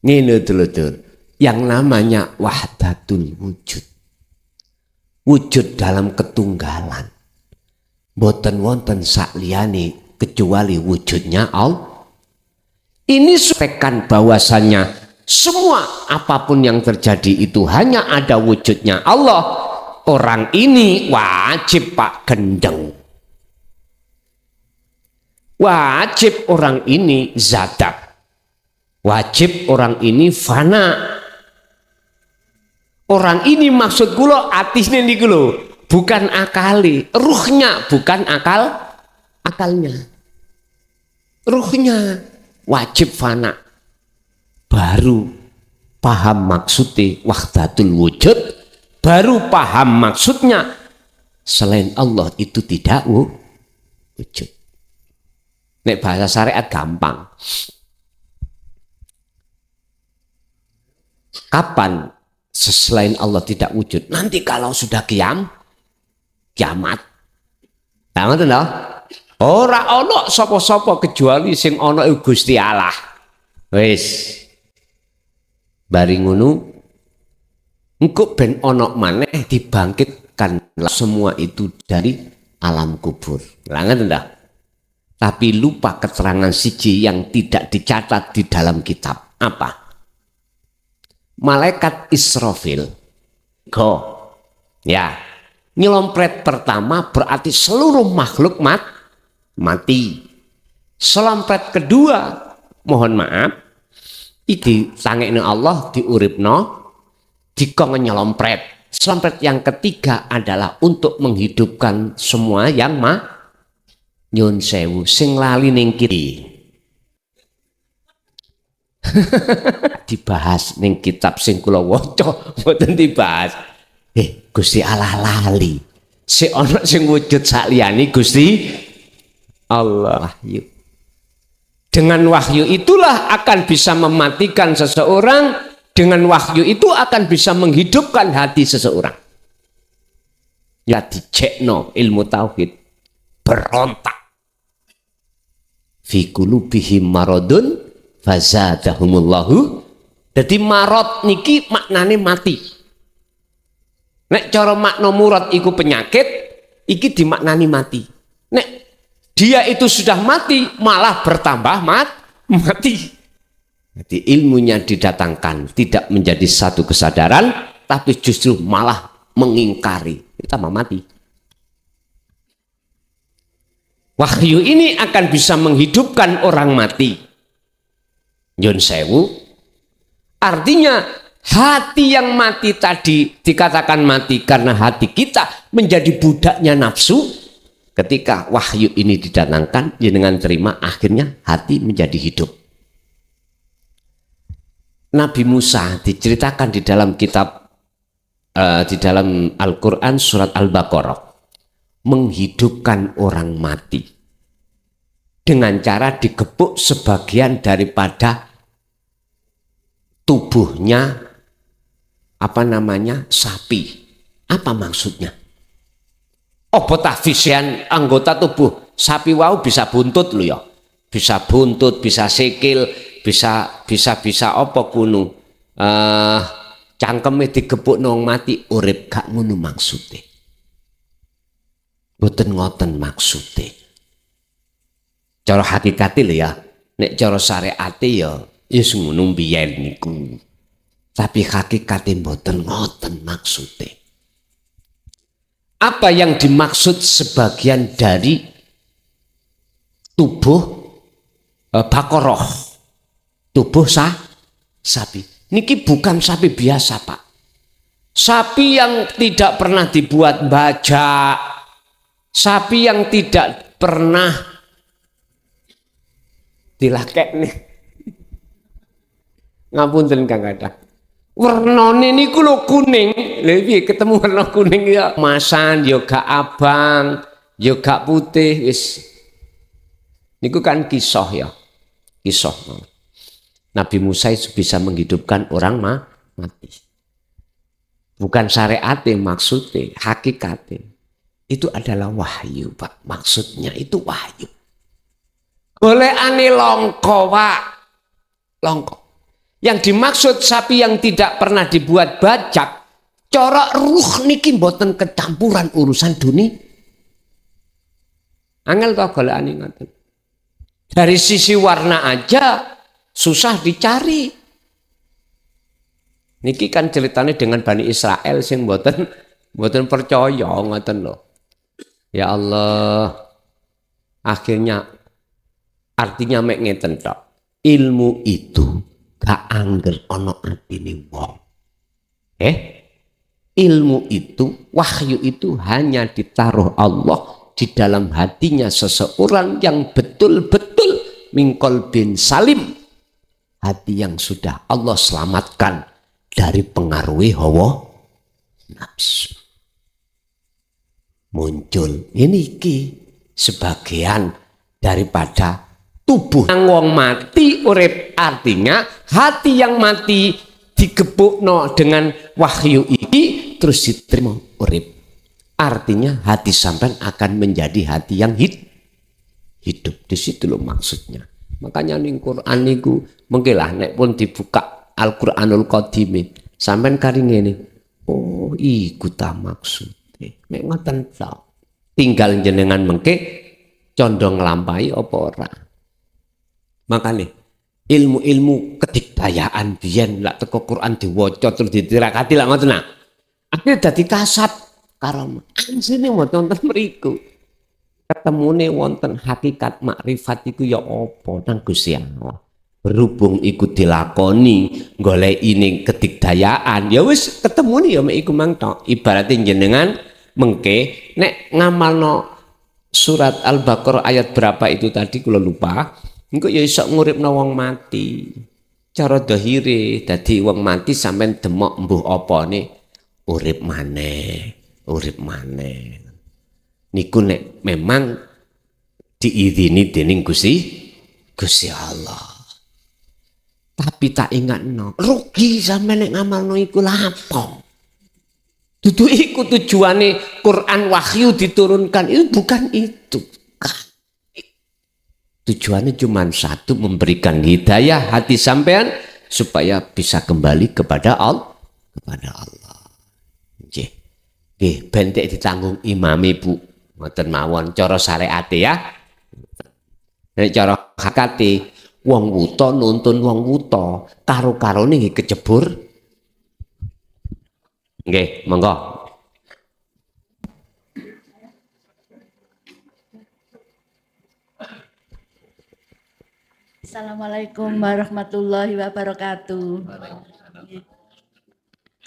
Ngene dulur, yang namanya wahdatul wujud. Wujud dalam ketunggalan. Boten wonten sakliyane kecuali wujudnya Allah. Ini sampaikan bahwasannya semua apapun yang terjadi itu hanya ada wujudnya Allah. Orang ini wajib Pak gendeng. Wajib orang ini zadak. Wajib orang ini fana. Orang ini maksud kula atisnya niku lho, bukan akali, ruhnya bukan akalnya. Ruhnya wajib fana. Baru paham maksudnya wahdatul wujud, baru paham maksudnya selain Allah itu tidak wujud. Nek bahasa syariat gampang. Kapan selain Allah tidak wujud? Nanti kalau sudah kiamat. Tahu toh? Ora ono sapa-sapa kecuali sing ono Gusti Allah. Wis. Bari ngono engko ben ono maneh dibangkitkan semua itu dari alam kubur. Lah ngoten ta? Tapi lupa keterangan siji yang tidak dicatat di dalam kitab. Apa? Malaikat Israfil ya nyelompret pertama berarti seluruh makhluk mati. Selompret kedua mohon maaf iki sangekne Allah diuripno dikon nyelompret. Selompret yang ketiga adalah untuk menghidupkan semua yang nyun sewu sing lali ning kiri. Dibahas ning kitab sing kula waca mboten dibahas. Gusti Allah lali. Si ana sing wujud sakliyane Gusti Allah. Wahyu. Dengan wahyu itulah akan bisa mematikan seseorang, dengan wahyu itu akan bisa menghidupkan hati seseorang. Ya dicekno ilmu tauhid berontak. Fi qulubihim maradun fazadahumullahu. Jadi marot niki maknane mati. Nek cara makna murad iku penyakit, iki dimaknani mati. Nek dia itu sudah mati malah bertambah mati. Jadi ilmunya didatangkan tidak menjadi satu kesadaran, tapi justru malah mengingkari, tambah mati. Wahyu ini akan bisa menghidupkan orang mati. Nyun sewu, artinya hati yang mati tadi dikatakan mati karena hati kita menjadi budaknya nafsu. Ketika wahyu ini didatangkan, jenengan terima, akhirnya hati menjadi hidup. Nabi Musa diceritakan di dalam kitab di dalam Al-Quran surat Al-Baqarah menghidupkan orang mati dengan cara digebuk sebagian daripada tubuhnya sapi. Apa maksudnya? Visian anggota tubuh sapi wau bisa buntut lho ya. Bisa buntut, bisa sikil, bisa apa kuno. Cangkeme digebuk nang mati urip gak ngono maksude. Boten ngoten maksude. Cara hakikate lho ya. Nek cara syariate ya Yes ngono mbiyen niku. Tapi hakikate mboten ngoten maksude. Apa yang dimaksud sebagian dari tubuh Baqarah? Tubuh sapi. Niki bukan sapi biasa, Pak. Sapi yang tidak pernah dibuat bajak. Sapi yang tidak pernah dilakek nih. Ngapunten Kang Kadah. Warnane niku lho kuning. Lha piye ketemu warna kuning ya masan, ya gak abang, ya gak putih wis. Niku kan kisah ya. Kisah. Nabi Musa bisa menghidupkan orang mati. Bukan syariatnya maksudnya, hakikatnya. Itu adalah wahyu, Pak. Maksudnya itu wahyu. Boleh aneh longko, Pak. Longko. Yang dimaksud sapi yang tidak pernah dibuat bajak, corak ruh niki mboten kecampuran urusan dunia. Angel to golekane ngoten. Dari sisi warna aja susah dicari. Niki kan ceritanya dengan Bani Israel sing mboten percaya ngoten lho. Ya Allah. Akhirnya artinya mek ngeten tok. Ilmu itu gak angger ana atine wong. Ilmu itu, wahyu itu hanya ditaruh Allah di dalam hatinya seseorang yang betul-betul mingkol bin salim. Hati yang sudah Allah selamatkan dari pengaruhi hawa nafsu. Muncul ini sebagian daripada tubuh wong mati urip, artinya hati yang mati digebukno dengan wahyu ini terus diterima urip. Artinya hati sampean akan menjadi hati yang hidup. Di situ loh maksudnya. Makanya ning Quran niku mengkilah nek pun dibuka Al-Qur'anul Qadim sampean kari ngene. Oh, iku ta maksude. Nek ngoten tok. Tinggal jenengan mengke condong nglampahi apa ora. Makanya ilmu-ilmu kedikdayaan biyen lak teko Quran diwaca terus ditirakati lak ngoten nah. Akhire dadi kasat karomah. Ansine wonten mriku. Ketemune wonten hakikat makrifat iku ya apa nang Gusti Allah. Berhubung iku dilakoni goleki ning kedikdayaan ya wis ketemune ya mek iku mang tok. Ibarate jenengan mengke nek ngamalno surat Al-Baqarah ayat berapa itu tadi kula lupa. Engko ya iso nguripno wong mati. Cara dhahire dadi wong mati sampean demok mbuh apane urip maneh, urip maneh. Niku nek memang diizini dening Gusti Allah. Tapi tak ingatno, rugi sampean nek ngamalno iku lapo. Dudu iku tujuane Quran wahyu diturunkan itu bukan itu. Tujuannya cuma satu, memberikan hidayah hati sampean supaya bisa kembali kepada Allah. Nggih, bentek ditanggung imam ibu. Ngoten mawon cara syariate ya. Nek cara hakate wong wuta nuntun wong wuta, karo-karone nggih kecebur. Nggih, monggo. Assalamualaikum warahmatullahi wabarakatuh.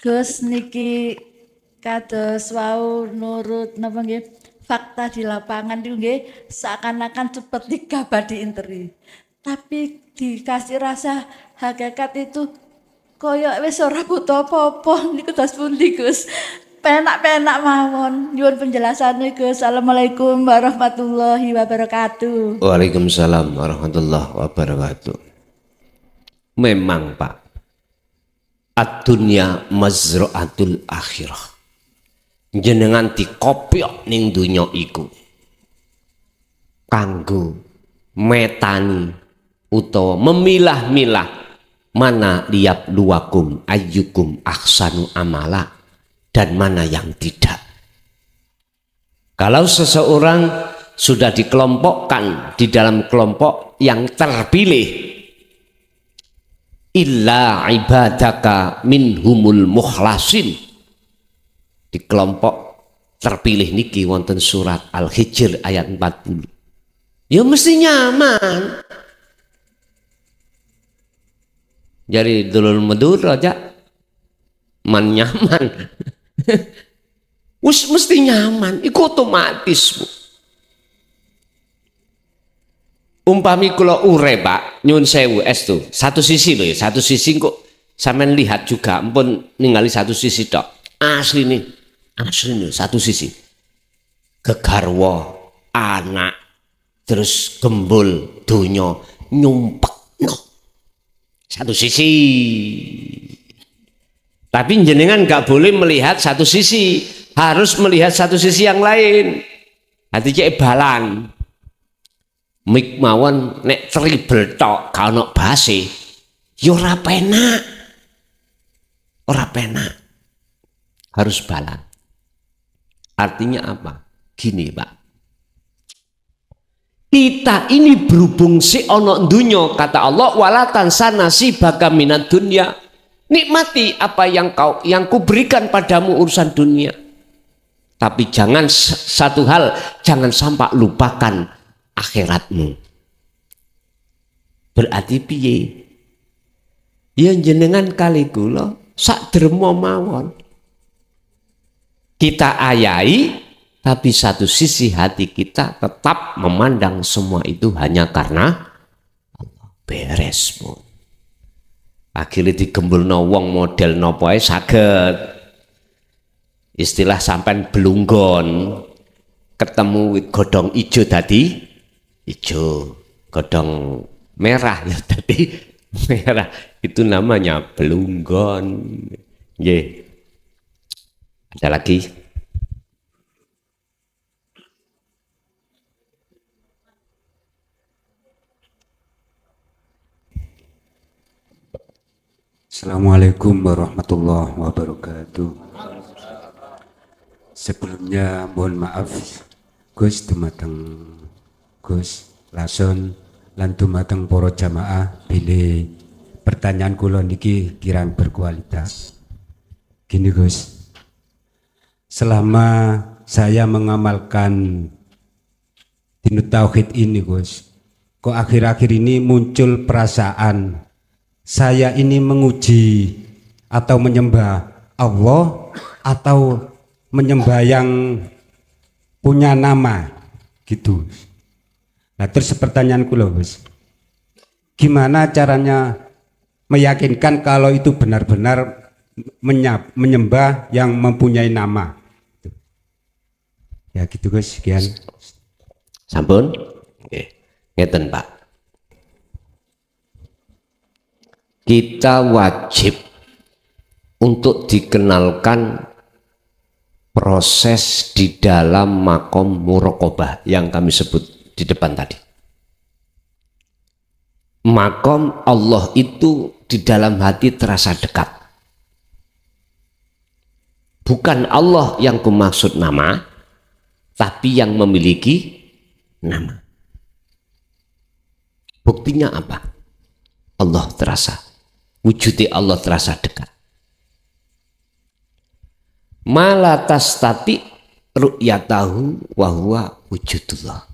Gus niki kados wau nurut napa nggih fakta di lapangan niku nggih seakan-akan seperti kabar di interi. Tapi dikasih rasa hakikat itu koyo wis ora butuh apa-apa niku dos pundi Gus. Penak-penak mawon. Nyuwun penjelasannya Gus. Assalamualaikum warahmatullahi wabarakatuh. Waalaikumsalam warahmatullahi wabarakatuh. Memang Pak, ad-dunya mazra'atul akhirah. Jenengan dikopiok ning dunya iku. Kanggo metani utawa memilah-milah mana liyab luwakum ayyukum ahsanu amala dan mana yang tidak. Kalau seseorang sudah dikelompokkan di dalam kelompok yang terpilih, illa ibadaka minhumul mukhlasin. Di kelompok terpilih niki wonten surat Al-Hijr ayat 40. Ya mesti nyaman. Jadi dulur medur aja man nyaman. Wis mesti nyaman, iku otomatis. Bu. Umpami kula urip Pak, nyun sewu estu. Satu sisi loh ya, satu sisi kok sampean lihat juga, ampun ningali satu sisi tok. Asli nih satu sisi. Gegarwa, anak, terus gembul donya nyumpekno. Satu sisi. Tapi jenengan nggak boleh melihat satu sisi, harus melihat satu sisi yang lain. Hati cek balan. Mik mawon nek tribel tok gak ono base, ya ora penak. Ora penak. Harus balan. Artinya apa? Gini, Pak. Kita ini berhubung si ono dunya, kata Allah, wala tansa nasibaka minad dunya. Nikmati apa yang kuberikan padamu urusan dunia. Tapi jangan satu hal, jangan sampai lupakan akhiratmu. Berarti piye? Ya jenengan kali kula sak dermo mawon. Kita ayahi, tapi satu sisi hati kita tetap memandang semua itu hanya karena Allah. Beres pun. Akhirnya digembulno wong model nopo ae saged. Istilah sampean belunggon. Ketemu godhong ijo tadi ijo, godhong merah ya tadi merah. Itu namanya belunggon. Nggih. Ada lagi? Assalamualaikum warahmatullahi wabarakatuh. Sebelumnya mohon maaf Gus dumateng Gus Lason lan dumateng para jamaah bilih pertanyaan kula niki kirang berkualitas. Gini Gus, selama saya mengamalkan dinut tauhid ini Gus, kok akhir-akhir ini muncul perasaan saya ini menguji atau menyembah Allah atau menyembah yang punya nama gitu. Nah terus pertanyaanku loh Gus, gimana caranya meyakinkan kalau itu benar-benar menyembah yang mempunyai nama? Ya gitu Gus, sekian. Sampun? Oke. Ngeten Pak. Kita wajib untuk dikenalkan proses di dalam makom muraqabah yang kami sebut di depan tadi. Makom Allah itu di dalam hati terasa dekat. Bukan Allah yang kumaksud nama, tapi yang memiliki nama. Buktinya apa? Allah terasa. Wujudnya Allah terasa dekat. Malatas tati ru'yatahu wa huwa wujudullah.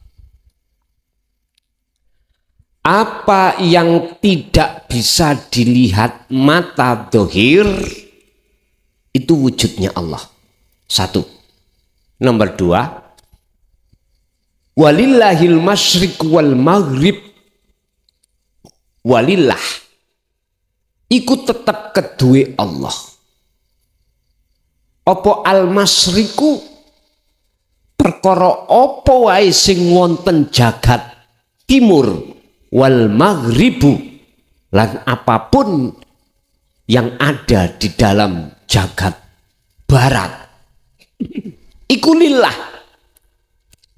Apa yang tidak bisa dilihat mata dohir itu wujudnya Allah. Satu. Nomor dua, walillahil masyriq wal maghrib. Walillah iku tetap kedue Allah. Apa al-masyriku perkara apa wae sing wonten jagat timur, wal maghribu lan apapun yang ada di dalam jagat barat iku lillah.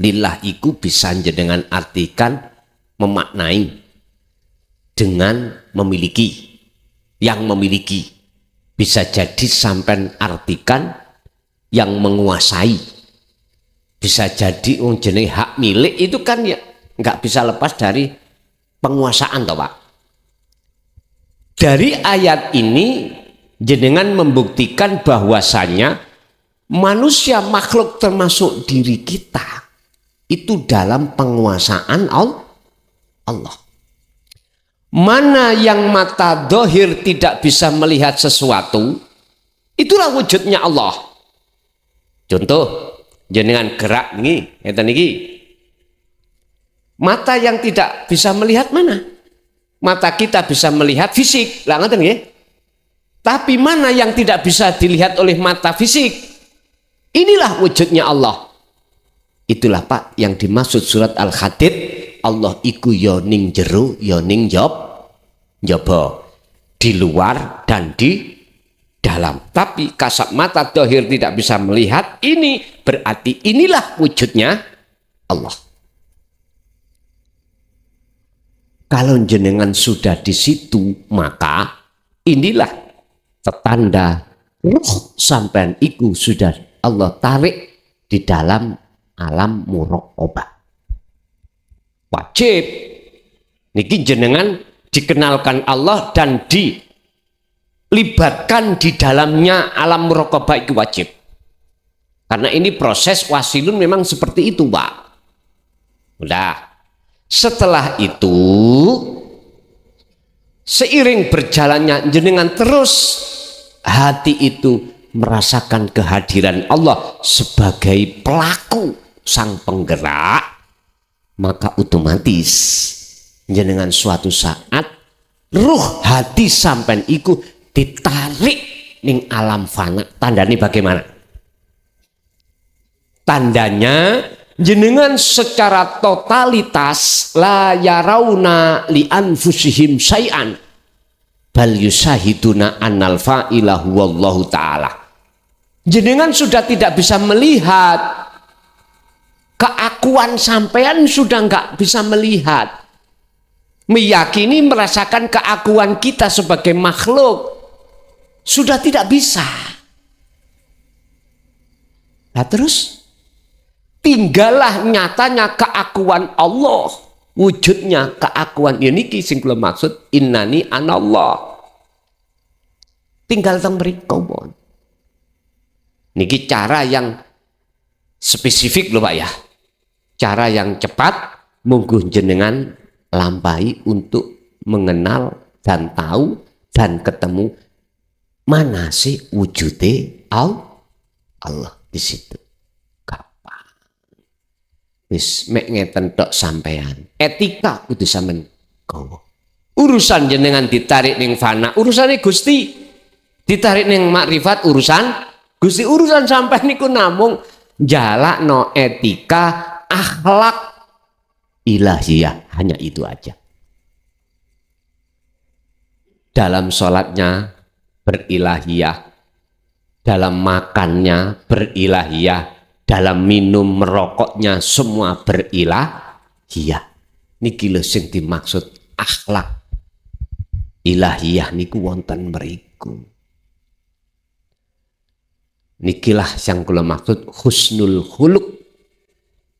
Lillah iku bisa jenengan artikan memaknai dengan memiliki, yang memiliki. Bisa jadi sampai artikan yang menguasai. Bisa jadi jenenge hak milik itu kan ya nggak bisa lepas dari penguasaan toh Pak. Dari ayat ini jenengan membuktikan bahwasanya manusia makhluk termasuk diri kita itu dalam penguasaan Allah. Mana yang mata dohir tidak bisa melihat sesuatu, itulah wujudnya Allah. Contoh, jenengan gerak nih, ngeten iki. Mata yang tidak bisa melihat mana? Mata kita bisa melihat fisik, lah ngeten nggih. Tapi mana yang tidak bisa dilihat oleh mata fisik? Inilah wujudnya Allah. Itulah Pak yang dimaksud surat Al-Hadid, Allah iku yo ning jero, yo ning njaba, di luar dan di dalam. Tapi kasat mata dohir tidak bisa melihat, ini berarti inilah wujudnya Allah. Kalau jenengan sudah di situ, maka inilah petanda ruh sampean iku sudah Allah tarik di dalam alam muraqabah. Wajib niki jenengan dikenalkan Allah dan dilibatkan di dalamnya alam muraqabah itu wajib. Karena ini proses wasilun memang seperti itu, Pak. Udah. Setelah itu seiring berjalannya jenengan terus hati itu merasakan kehadiran Allah sebagai pelaku sang penggerak, maka otomatis jenengan suatu saat ruh hati sampean iku ditarik ning alam fana. Tandanya bagaimana? Tandanya jenengan secara totalitas la yarauna li anfusihim syai'an bal yusahiduna annal fa'ila huwallahu ta'ala. Jenengan sudah tidak bisa melihat keakuan sampean, sudah enggak bisa melihat, meyakini merasakan keakuan kita sebagai makhluk sudah tidak bisa. Nah terus tinggallah nyatanya keakuan Allah, wujudnya keakuan ini sing kula maksud innani anallah. Tinggal teng mriku mon. Niki cara yang spesifik loh Pak ya. Cara yang cepat mungguh jenengan lampahi untuk mengenal dan tahu dan ketemu mana sih wujudnya Allah di situ. Wis mek ngeten tok sampean. Etika kudu sampean gawa. Urusan jenengan ditarik ning fana, urusane Gusti. Ditarik ning makrifat, urusan Gusti. Urusan sampean niku namung jalakno etika, akhlak ilahiyah, hanya itu aja. Dalam sholatnya berilahiyah, dalam makannya berilahiyah, dalam minum merokoknya semua berilahiyah. Niki lho sing dimaksud akhlak ilahiyah niku wonten mriku. Nikilah yang kula maksud husnul khuluq,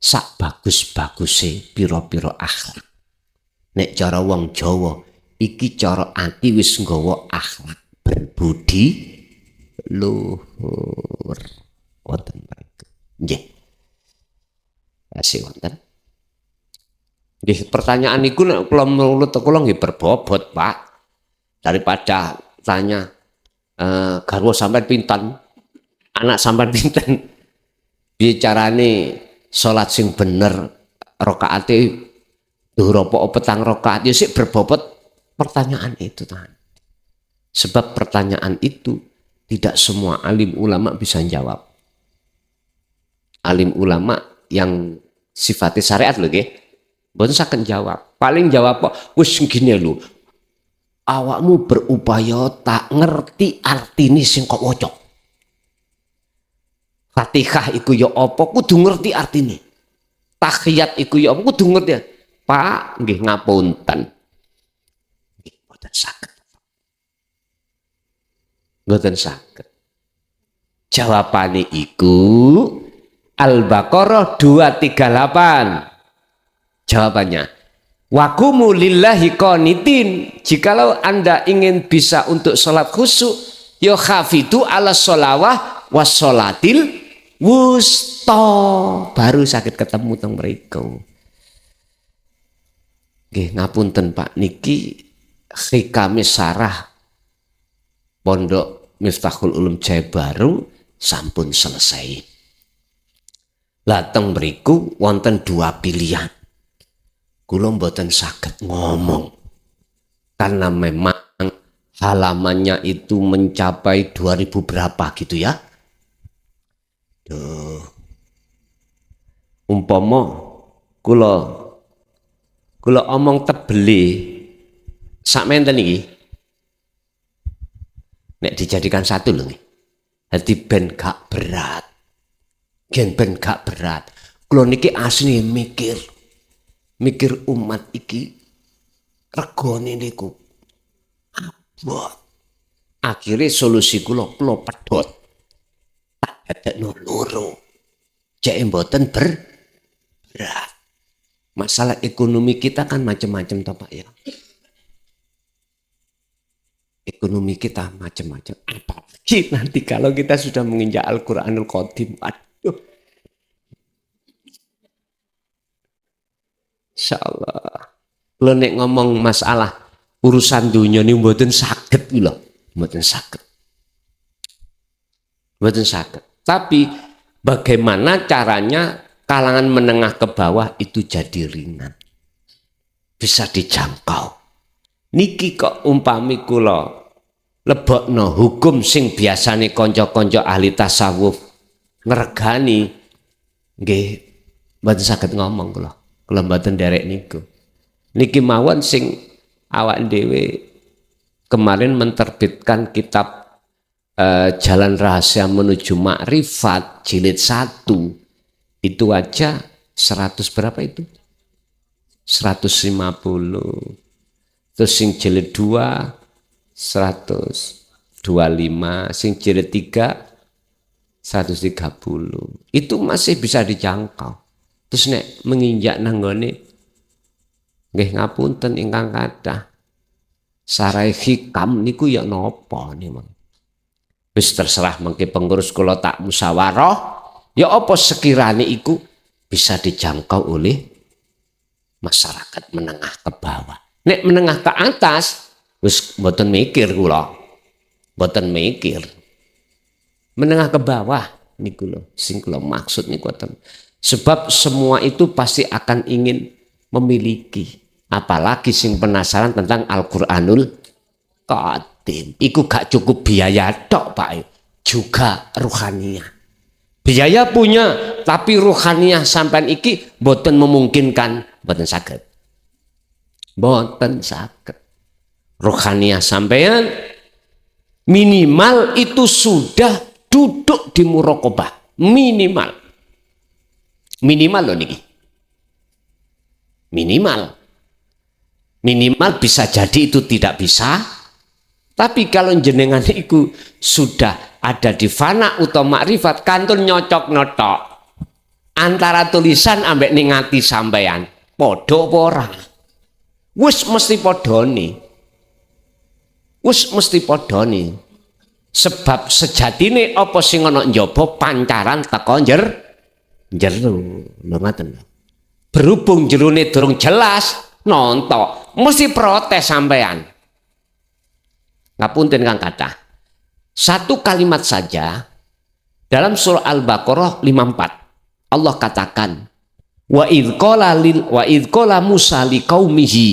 sak bagus-baguse pira-pira akhlak. Nek cara wong Jawa iki cara ati wis nggawa akhlak berbudi luhur wonten mriku. Nggih. Kasih wonten. Nggih, pertanyaan niku nek kula mulut kula nggih berbobot, Pak. Daripada tanya garwa sampean pinten, anak sampean pinten, bicarane salat sing bener, rakaate dhuwur apa petang rakaat, ya sik berbobot pertanyaan itu tadi. Sebab pertanyaan itu tidak semua alim ulama bisa jawab. Alim ulama yang sifatnya syariat lho nggih, mboten saged jawab. Paling jawab kok wis ngene lho. Awakmu berupaya tak ngerti artine sing kok waca. Fatihah iku ya apa kudu ngerti artine. Tahiyat iku ya apa kudu ngerti. Pak, nggih ngapunten. Nggih mboten saged. Mboten saged. Jawabane iku Al-Baqarah 238. Jawabannya, Waqumu lillahi qanitin. Jikalau Anda ingin bisa untuk sholat khusyuk, ya khafidu ala sholawah was sholatil wusta. Baru sakit ketemu teng mriku. Nggih ngapunten Pak, niki hikame sarah Pondok Miftahul Ulum Jaya Baru sampun selesai. Lateng mriku wonten dua pilihan. Kula mboten saged ngomong karena memang halamannya itu mencapai 2000 berapa gitu ya. Duh. Umpama kula omong tebeli sakmenten iki. Nek dijadikan satu lho nggih. Dadi ben gak berat. Ben gak berat. Kula niki asli mikir umat iki regane niku abot. Akhirnya solusi kula pedhot. Tak dadekno loro. Cek mboten berat. Masalah ekonomi kita kan macam-macam toh Pak ya. Ekonomi kita macam-macam. Apalagi nanti kalau kita sudah menginjak Al-Qur'anul Qadim. Aduh. Insyaallah. Lo nek ngomong masalah urusan dunia ini mboten saged lho, mboten saged. Mboten saged. Tapi bagaimana caranya kalangan menengah ke bawah itu jadi ringan. Bisa dijangkau. Niki kok umpami kula lebokno hukum sing biasane kanca-kanca ahli tasawuf ngregani nggih mboten saged ngomong kula. Kula mboten derek niku. Niki mawon sing awak dhewe kemarin menerbitkan kitab Jalan Rahasia Menuju Makrifat jilid 1. Itu aja 100 berapa itu? 150. Terus sing jilid 2 125, sing jilid 3 130. Itu masih bisa dijangkau. Terus nek menginjak nanggone nggih ngapunten ingkang kathah. Sarai hikam niku ya napa niku. Wis terserah mengke pengurus kula tak musyawarah, ya apa sekirane iku bisa dijangkau oleh masyarakat menengah ke bawah. Nek menengah ke atas wis mboten mikir kula. Mboten mikir. Menengah ke bawah niku lho sing kula maksud niku ten. Sebab semua itu pasti akan ingin memiliki. Apalagi sing penasaran tentang Al-Quranul Qadim. Iku gak cukup biaya tok Pak. Juga ruhaniyah. Biaya punya, tapi ruhaniyah sampean iki boten memungkinkan. Boten saged. Boten saged. Ruhaniyah sampean minimal itu sudah duduk di muraqabah. Minimal loh niki. Minimal bisa jadi itu tidak bisa. Tapi kalau jenengan itu sudah ada di fana utawa makrifat kantun nyocok-notok antara tulisan ambek ningati sampean. Podo apa ora? Wis mesti podone. Sebab sejatine apa sing ana njaba pancaran teko jero lho ngoten. Berhubung jerone durung jelas nontok mesti protes sampean. Ngapunten kang kathah. Satu kalimat saja dalam surah Al-Baqarah 54 Allah katakan wa idz qala Musa liqaumihi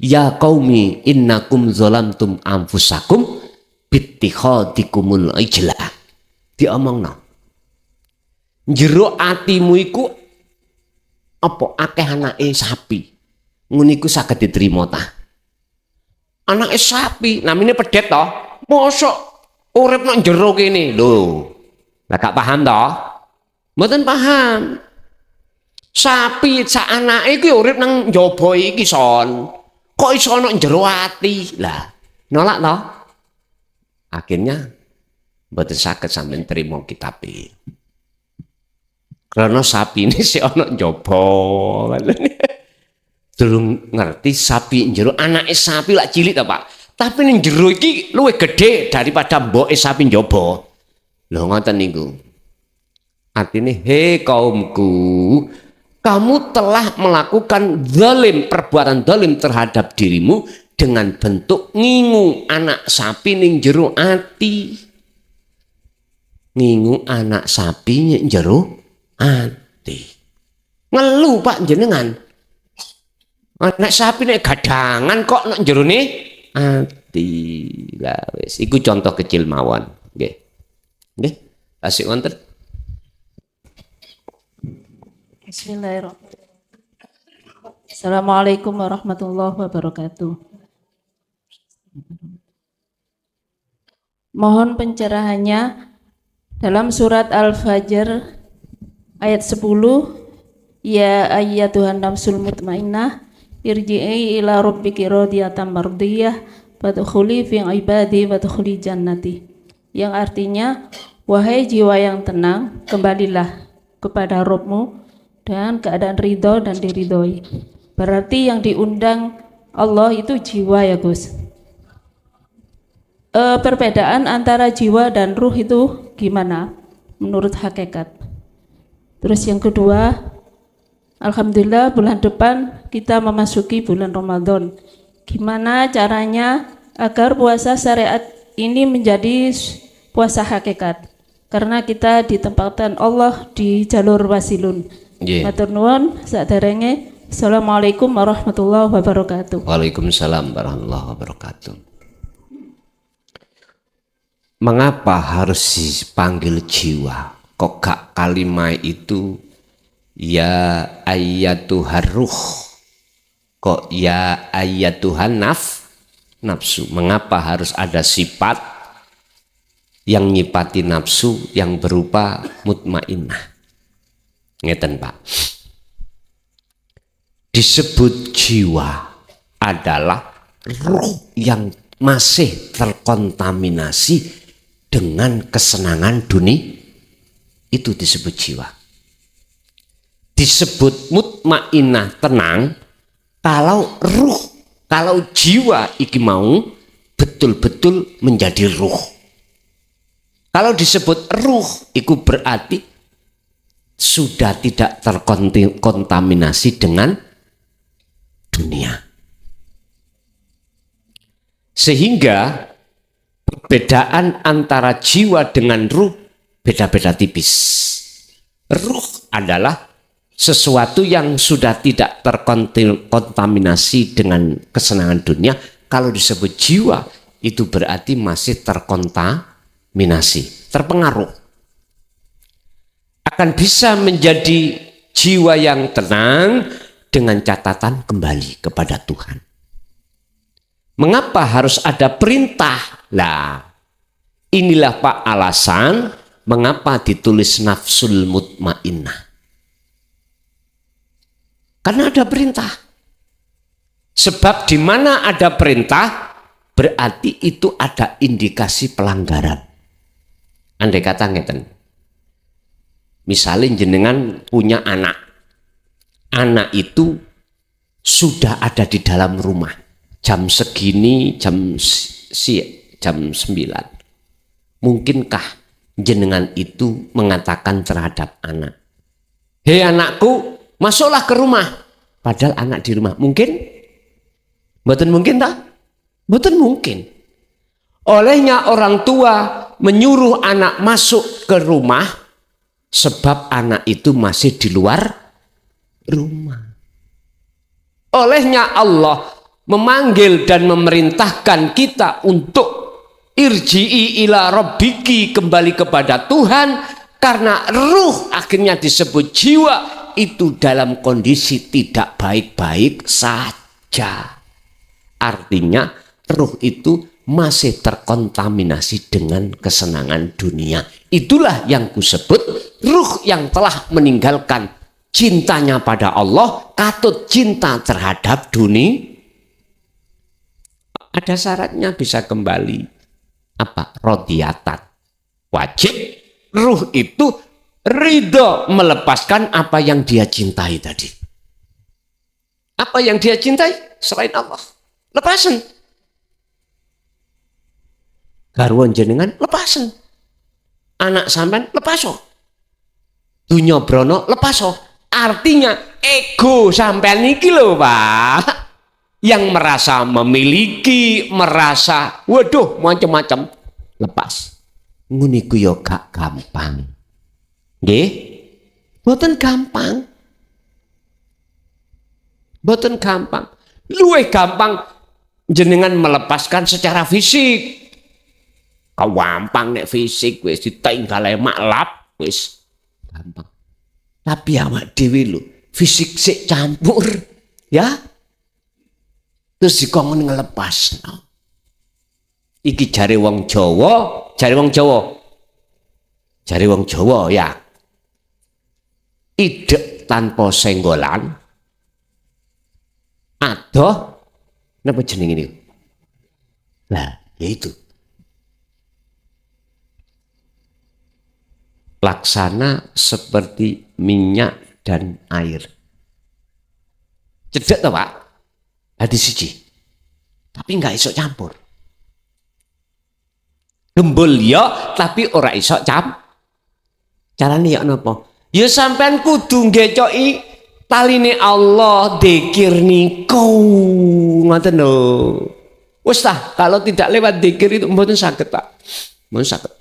ya qaumi innakum zalamtum anfusakum bittikhadikumul ijla. Diomongno jero atimu iku apa akeh anake sapi. Ngono iku saged diterima ta? Anake sapi namine pedet to. Mosok urip nang jero kene. Lho. Lah gak paham to? Mboten paham. Sapi sak anake iki urip nang njaba iki son. Kok iso ana jero ati? Lah, nolak to? Akhirnya mboten saged sampeyan trimo kitab iki. Karena sapi ini si ono jopo, durung ngerti sapi njero anake sapi lak cilik ta Pak. Tapi ning jero iki luwih gedhe daripada mboke sapi njaba. Lho ngoten niku. Artine he kaumku, kamu telah melakukan zalim, perbuatan zalim terhadap dirimu dengan bentuk ngingu anak sapi ning jero ati. Ngingu anak sapi ning jero ati. Ngelu Pak jenengan. Anak sapi nek gadangan kok nek jerone ati. Lah wis iku contoh kecil mawon. Nggih. Nggih. Asik wonten. Bismillahirrahmanirrahim. Assalamualaikum warahmatullahi wabarakatuh. Mohon pencerahannya dalam surat Al-Fajr ayat 10, ya ayyatuhan nafsul mutmainnah irji'i ila rabbiki radiyatan mardiyah fadkhuli fi ibadi wadkhuli jannati, yang artinya wahai jiwa yang tenang, kembalilah kepada Rabbmu dengan keadaan ridho dan diridhoi. Berarti yang diundang Allah itu jiwa ya Gus. Perbedaan antara jiwa dan ruh itu gimana menurut hakikat? Terus yang kedua, alhamdulillah bulan depan kita memasuki bulan Ramadan. Gimana caranya agar puasa syariat ini menjadi puasa hakikat? Karena kita ditempatkan Allah di jalur wasilun. Matur nuwun saderenge. Assalamualaikum warahmatullahi wabarakatuh. Waalaikumsalam warahmatullahi wabarakatuh. Mengapa harus dipanggil jiwa? Kok gak kalimat itu ya ayyatuhar ruh? Kok ya ayyatuhan nafsu? Mengapa harus ada sifat yang nyipati nafsu yang berupa mutmainnah? Ngeten Pak. Disebut jiwa adalah ruh yang masih terkontaminasi dengan kesenangan dunia, itu disebut jiwa. Disebut mutmainnah tenang kalau ruh, kalau jiwa iki mau betul-betul menjadi ruh. Kalau disebut ruh itu berarti sudah tidak terkontaminasi dengan dunia. Sehingga perbedaan antara jiwa dengan ruh beda-beda tipis. Ruh adalah sesuatu yang sudah tidak terkontaminasi dengan kesenangan dunia. Kalau disebut jiwa itu berarti masih terkontaminasi, terpengaruh. Akan bisa menjadi jiwa yang tenang dengan catatan kembali kepada Tuhan. Mengapa harus ada perintah? Lah, inilah Pak alasan mengapa ditulis nafsul mutmainnah. Karena ada perintah. Sebab di mana ada perintah berarti itu ada indikasi pelanggaran. Andai kata ngeten. Misalnya jenengan punya anak. Anak itu sudah ada di dalam rumah. Jam segini, jam 9. Mungkinkah jenengan itu mengatakan terhadap anak, hei anakku, masuklah ke rumah. Padahal anak di rumah. Mungkin? Mboten mungkin tak? Mboten mungkin. Olehnya orang tua menyuruh anak masuk ke rumah sebab anak itu masih di luar rumah. Olehnya Allah memanggil dan memerintahkan kita untuk irji'i ila rabbiki, kembali kepada Tuhan, karena ruh akhirnya disebut jiwa itu dalam kondisi tidak baik-baik saja. Artinya ruh itu masih terkontaminasi dengan kesenangan dunia. Itulah yang kusebut ruh yang telah meninggalkan cintanya pada Allah, katut cinta terhadap dunia. Ada syaratnya bisa kembali. Apa? Rodiyatan. Wajib ruh itu ridho melepaskan apa yang dia cintai tadi. Apa yang dia cintai selain Allah? Lepasen. Garwan jenengan lepasen. Anak sampean lepaso. Dunya brono lepaso. Artinya ego sampean iki lho, Pak. Yang merasa memiliki, merasa waduh macam-macam, lepas. Nguniku yo gak gampang. Nggih? Mboten gampang. Mboten gampang. Luwih gampang jenengan melepaskan secara fisik. Gampang nek fisik wis ditinggal maklap wis gampang. Tapi awak dhewe lho, fisik sik campur, ya. Terus dikongkon ngelepasno. Iki jare wong Jawa, ya. Idek tanpa senggolan. Adoh napa jeneng ini? Lah, ya itu. Laksana seperti minyak dan air. Cedek toh, Pak? Hadis siji. Tapi enggak iso campur. Gembul ya, tapi ora iso carane ya napa? Ya sampean kudu ngecoki taline Allah, dzikir niku. Ngoten lho. Wis tah, kalau tidak lewat dzikir itu mboten saged, Pak. Mboten saged.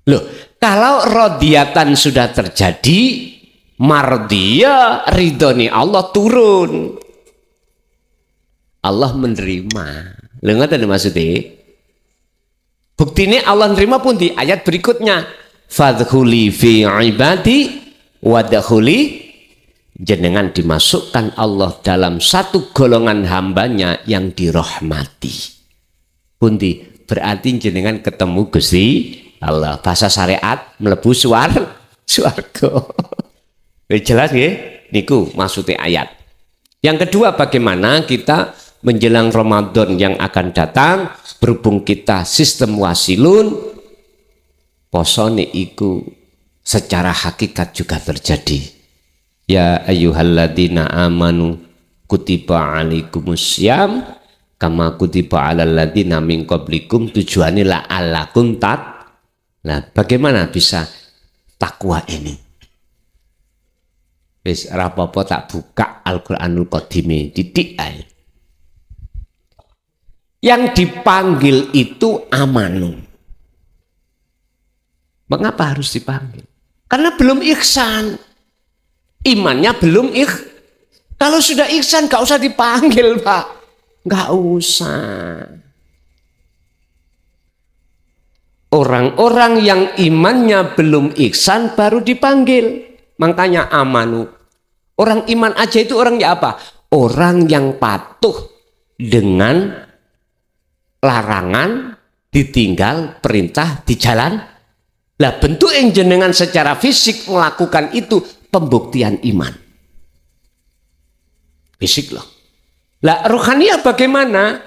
Loh, kalau rodiatan sudah terjadi, mardia ridhoni Allah turun. Allah menerima. Lho ngoten maksudnya. Buktine Allah nerima pun di ayat berikutnya. Fadkhuli fi ibadi wadkhuli, jenengan dimasukkan Allah dalam satu golongan hambanya yang dirahmati. Pundi berarti jenengan ketemu Gusti Allah. Bahasa syariat mlebu swarga. Jelas nggih? Niku maksudnya ayat. Yang kedua, bagaimana kita menjelang Ramadan yang akan datang, berhubung kita sistem wasilun, posone iku secara hakikat juga terjadi. Ya ayyuhalladzina amanu kutiba alaikumussyam kama kutiba alal ladzina min qablikum, tujuannya la'allakum tat. Nah, bagaimana bisa takwa ini? Wis rapopo tak buka Al-Qur'anul Qadim titik ae. Yang dipanggil itu amanu. Mengapa harus dipanggil? Karena belum ihsan. Imannya belum Kalau sudah ihsan gak usah dipanggil, Pak. Gak usah. Orang-orang yang imannya belum ihsan baru dipanggil. Makanya amanu. Orang iman aja itu orangnya apa? Orang yang patuh dengan larangan, ditinggal, perintah, di jalan. Lah bentuk yang jenengan secara fisik melakukan itu pembuktian iman. Fisik loh. Lah rohaniah bagaimana?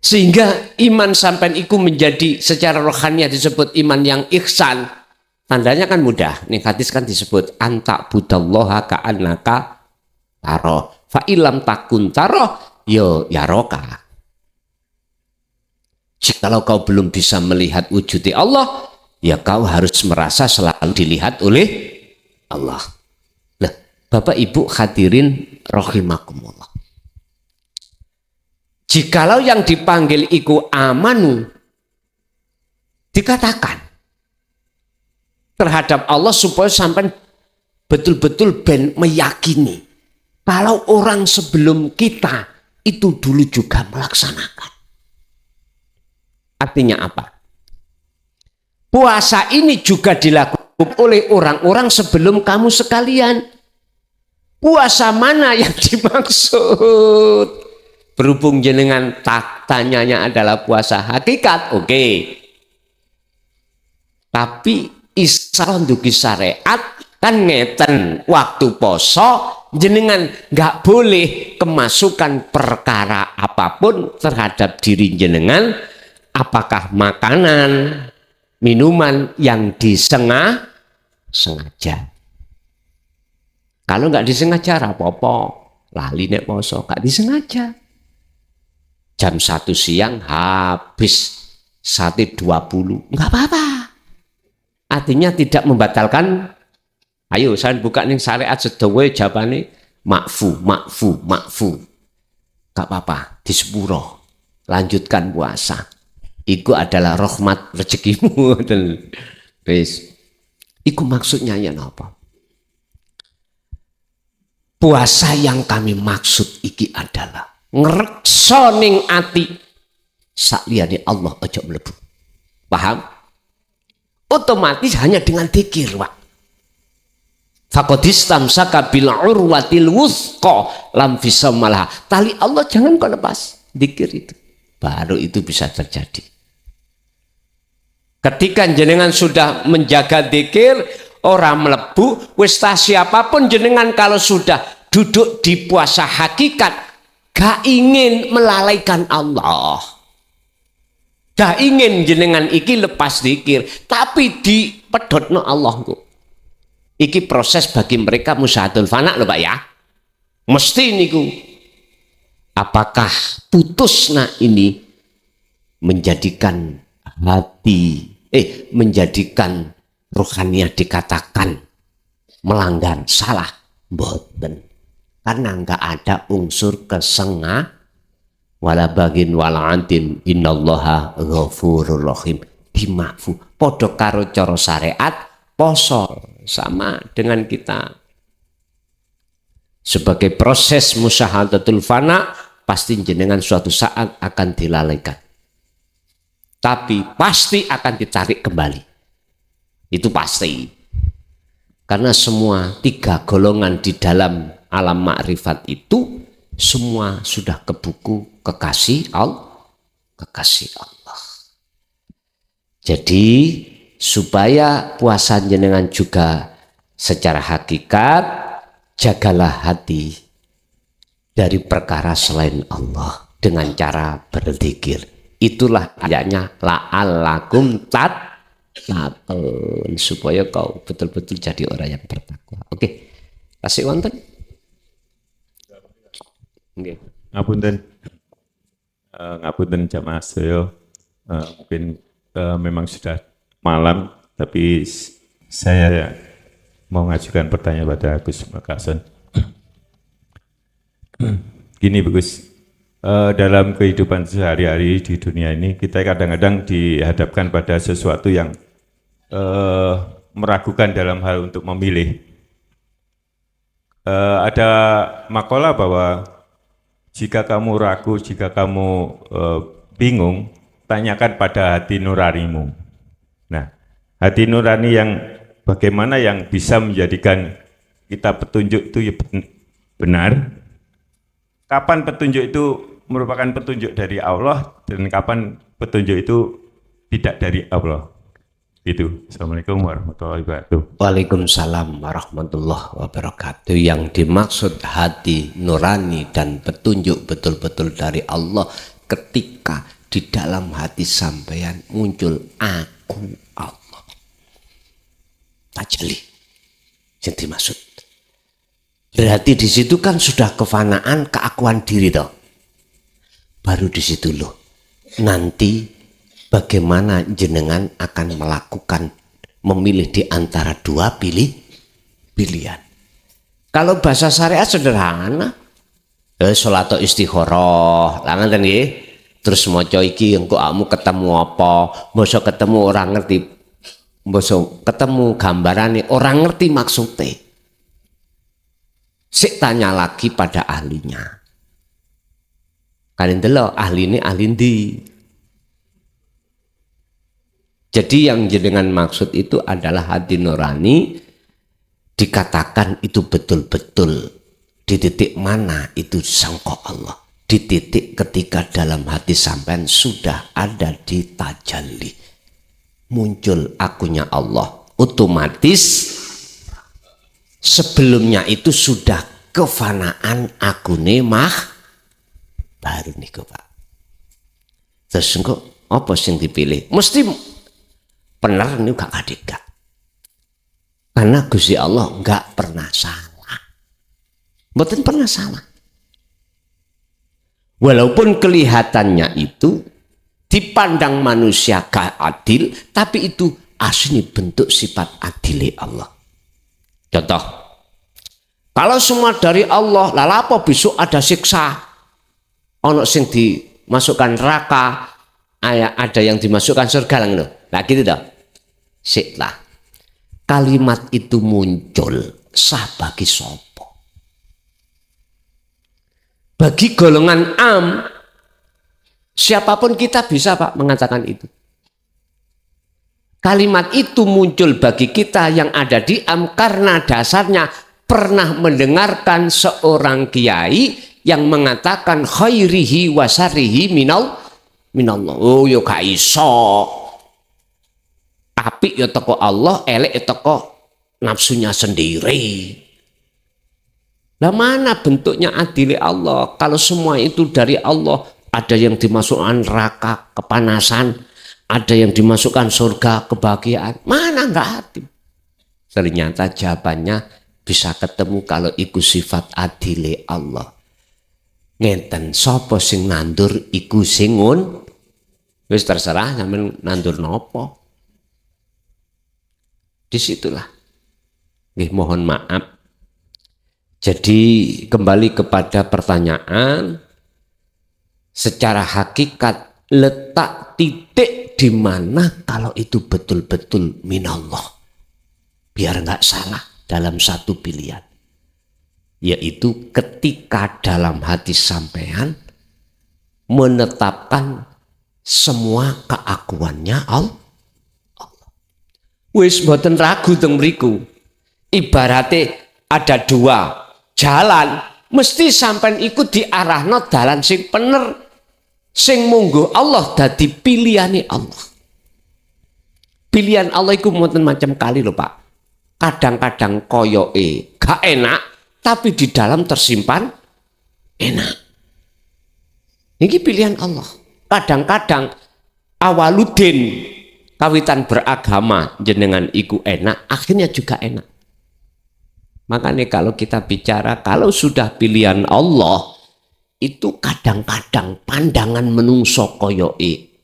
Sehingga iman sampai iku menjadi secara rohaniah disebut iman yang ihsan. Tandanya kan mudah. Nih hadis kan disebut anta budallaha ka'annaka taroh. Fa ilam takun taroh yo yaroka. Jikalau kau belum bisa melihat wujud Allah, ya kau harus merasa selalu dilihat oleh Allah. Lah, Bapak Ibu hadirin rahimakumullah. Jikalau yang dipanggil iku amanu, dikatakan terhadap Allah supaya sampai betul-betul ben meyakini kalau orang sebelum kita itu dulu juga melaksanakan. Artinya apa? Puasa ini juga dilakukan oleh orang-orang sebelum kamu sekalian. Puasa mana yang dimaksud? Berhubung jenengan tanyanya adalah puasa hakikat, oke. Tapi isra ndugi syariat kan ngeten, waktu poso jenengan nggak boleh kemasukan perkara apapun terhadap diri jenengan, apakah makanan, minuman yang sengaja. Kalau nggak disengaja apa-apa, lali nek poso, nggak disengaja. Jam 1 siang habis sate 20, nggak apa-apa. Artinya tidak membatalkan. Ayo saya buka nih syariat sedawa jawabane makfu. Nggak apa-apa, di sepuro. Lanjutkan puasa. Iku adalah rahmat rezekimu. Wis. Iku maksudnya ya apa? Puasa yang kami maksud iki adalah ngrekso ning ati sakliyane Allah aja mlebu. Paham? Otomatis hanya dengan zikir, Pak. Faqadistamsaka bil urwatil wuthqa lam fisamalah. Tali Allah jangan kau lepas. Zikir itu. Baru itu bisa terjadi. Ketika jenengan sudah menjaga zikir, orang melebu, wis siapapun jenengan kalau sudah duduk di puasa hakikat, gak ingin melalaikan Allah. Gak ingin jenengan iki lepas zikir, tapi dipedhotno Allah kok. Iki proses bagi mereka musyahadatul fana loh Pak ya. Mesti niku. Apakah putusna ini menjadikan hati, menjadikan rohaniah dikatakan melanggar, salah? Mboten. Karena enggak ada unsur kesenga wala bagin wala antin innallaha ghafurur rahim. Dimafu. Padha karo cara syariat poso sama dengan kita. Sebagai proses musyahadatul fana pasti jenengan suatu saat akan dilalaikan. Tapi pasti akan ditarik kembali. Itu pasti. Karena semua 3 golongan di dalam alam makrifat itu semua sudah ke buku kekasih Allah. Jadi supaya puasa jenengan juga secara hakikat, jagalah hati dari perkara selain Allah dengan cara berzikir. Itulah ayatnya la'allakum tattaqun, supaya kau betul-betul jadi orang yang bertakwa. Oke. Kasih wonten. Nggih. Ngapunten jamaah sedaya. Mungkin memang sudah malam, tapi saya mau mengajukan pertanyaan pada Gus Makason. Gini Gus, dalam kehidupan sehari-hari di dunia ini kita kadang-kadang dihadapkan pada sesuatu yang meragukan dalam hal untuk memilih. Ada makalah bahwa jika kamu ragu, jika kamu bingung, tanyakan pada hati nuranimu. Nah, hati nurani yang bagaimana yang bisa menjadikan kita petunjuk itu benar? Kapan petunjuk itu merupakan petunjuk dari Allah dan kapan petunjuk itu tidak dari Allah? Itu. Assalamualaikum warahmatullahi wabarakatuh. Waalaikumsalam warahmatullahi wabarakatuh. Yang dimaksud hati nurani dan petunjuk betul-betul dari Allah ketika di dalam hati sampeyan muncul aku Allah. Tajalli yang dimaksud. Berarti di situ kan sudah kefanaan keakuan diri toh. Baru di situ loh. Nanti bagaimana jenengan akan melakukan memilih di antara 2 pilihan. Kalau bahasa syariat sederhana, salat istikharah, langan kan nggih. Terus maca iki engko kamu ketemu apa? Mbok ketemu orang ngerti. Mbok ketemu gambarane orang ngerti maksudnya. Sik tanya lagi pada ahlinya. Kalian delok ahline ahli ndi? Jadi yang jenengan maksud itu adalah hati nurani, dikatakan itu betul-betul di titik mana itu sangka Allah. Di titik ketika dalam hati sampean sudah ada di tajalli. Muncul akunya Allah. Otomatis sebelumnya itu sudah kefanaan akune baru niku Pak. Terus engko apa sing dipilih? Mesti benar ini gak adika. Karena Gusti Allah gak pernah salah. Mboten pernah salah. Walaupun kelihatannya itu dipandang manusia gak adil, tapi itu asli bentuk sifat adil Allah. Contoh, kalau semua dari Allah, lalu apa besok ada siksa? Ono sing dimasukkan neraka, ada yang dimasukkan surga lah gitu. Nah gitu dah. Sik lah. Kalimat itu muncul sah bagi sopo. Bagi golongan am, siapapun kita bisa Pak mengatakan itu. Kalimat itu muncul bagi kita yang ada di am karena dasarnya pernah mendengarkan seorang kiai yang mengatakan khairihi wa syarrihi minallah. Oh yo gak iso. Apik ya teko Allah, elek ya teko nafsunya sendiri. Lah mana bentuknya adil Allah? Kalau semua itu dari Allah, ada yang dimasukkan neraka kepanasan, ada yang dimasukkan surga kebahagiaan. Mana enggak adil? Ternyata jawabannya bisa ketemu kalau iku sifat adil Allah. Ngenten sapa sing nandur iku sing ngun. Wis terserah sampean nandur nopo. Disitulah. Nggih mohon maaf. Jadi kembali kepada pertanyaan, secara hakikat letak titik di mana kalau itu betul-betul minallah, biar nggak salah dalam satu pilihan, yaitu ketika dalam hati sampean menetapkan semua keakuannya Allah. Wis mboten ragu teng mriku. Ibarate ada dua jalan, mesti sampean ikut diarahno dalan sing bener, sing munggo Allah dadi pilihane Allah. Pilihan Allah iku mboten macam kali lho Pak. Kadang-kadang koyoke gak enak, tapi di dalam tersimpan enak. Ini pilihan Allah. Kadang-kadang awaludin kawitan beragama jenengan iku enak, akhirnya juga enak. Makanya kalau kita bicara, kalau sudah pilihan Allah, itu kadang-kadang pandangan menungso koyoke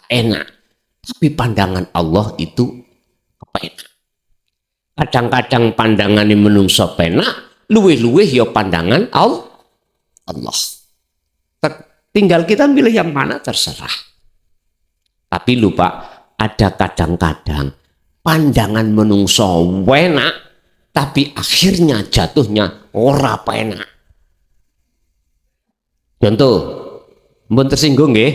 enak, tapi pandangan Allah itu enak. Kadang-kadang pandangan menungso penak, luweh-luweh ya pandangan Allah. Tinggal kita pilih yang mana terserah. Tapi lupa, ada kadang-kadang pandangan menungso enak, tapi akhirnya jatuhnya ora penak. Contoh, mbon tersinggung nggih.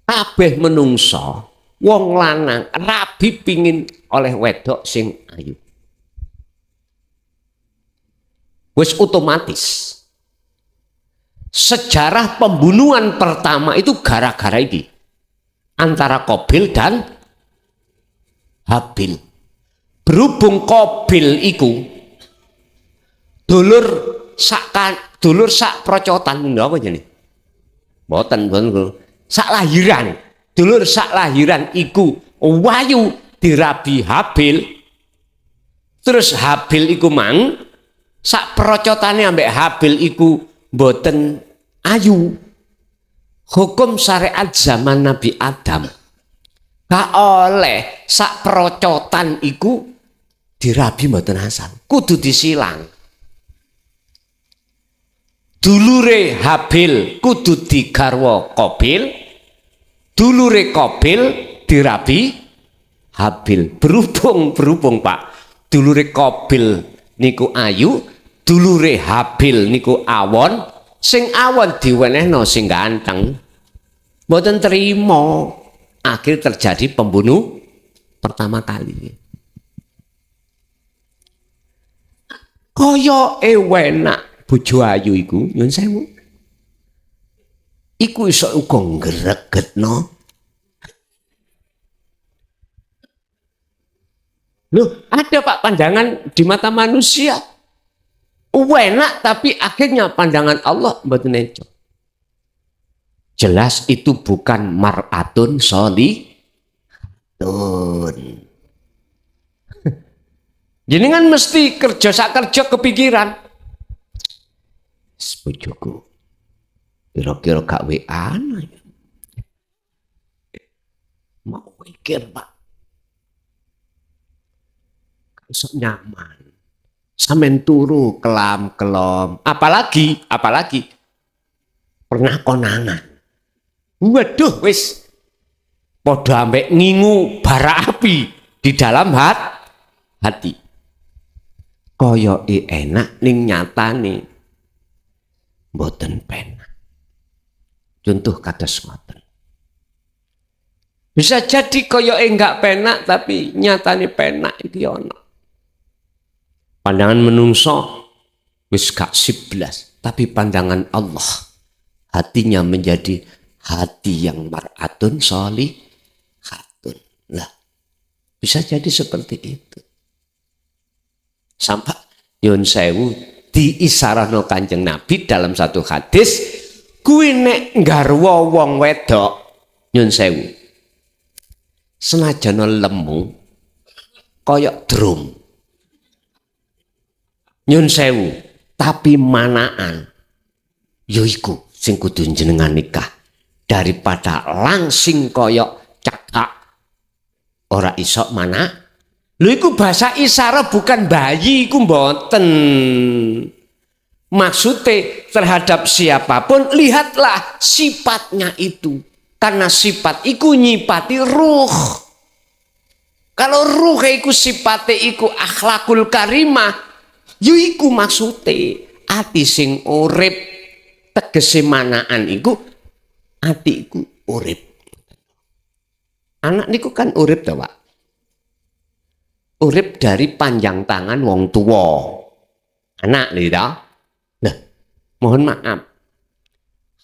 Kabeh menungso, wong lanang rabi pingin oleh wedok sing ayu. Wis otomatis. Sejarah pembunuhan pertama itu gara-gara ini. Antara Qabil dan Habil. Berhubung Qabil iku dulur sak procotan apa jenenge? Mboten sak lahiran. Dulur sak lahiran iku wayu dirabi Habil. Terus Habil iku mang sak procotane ambek Habil iku mboten ayu. Hukum syariat zaman Nabi Adam gak oleh sak procotan iku dirabi mboten asal, kudu disilang. Dulure Habil kudu digarwa Qabil, dulure Qabil dirabi Habil. Berhubung Pak, dulure Qabil niku ayu, dulure Habil niku awon, sing awon diwenehno sing ganteng. Mboten terima, akhir terjadi pembunuh pertama kali. Kaya enak bojo ayu iku, nyun sewu. Iku iso uga ngregetno. Loh, ada Pak pandangan di mata manusia. Enak tapi akhirnya pandangan Allah mboten eco. Jelas itu bukan mar'atun sholihatun. Jenengan mesti kerja kepikiran. Bojoku kira-kira gak WA mau mikir Pak sok nyaman sampean turu kelam-kelom apalagi pernah konangan waduh wis padha ambek ngingu bara api di dalam hati kaya enak ning nyatane mboten penak. Contoh kados ngoten. Bisa jadi kaya enggak penak tapi nyatane penak iki ana. Pandangan menungso wis gak 11, tapi pandangan Allah hatinya menjadi hati yang mar'atun sholihatun. Lah, bisa jadi seperti itu. Sampai nyun sewu diisarahno Kanjeng Nabi dalam satu hadis, kuwi nek nggarwa wong wedok nyun sewu senajan lemu kaya drum nyun sewu tapi manaan yaiku sing kudu jenengan nikah daripada langsing kaya cekak ora iso mana. Lho iku bahasa isyarat bukan bayi iku mboten. Maksudnya terhadap siapapun lihatlah sifatnya itu. Karena sifat iku nyipati ruh. Kalau ruh iku sifatnya iku akhlakul karimah, yo iku maksudnya ati sing urip tegese manaan iku ati iku urip. Anak niku kan urip to, Pak. Urip dari panjang tangan wong tua. Anak lho. Nah, mohon maaf.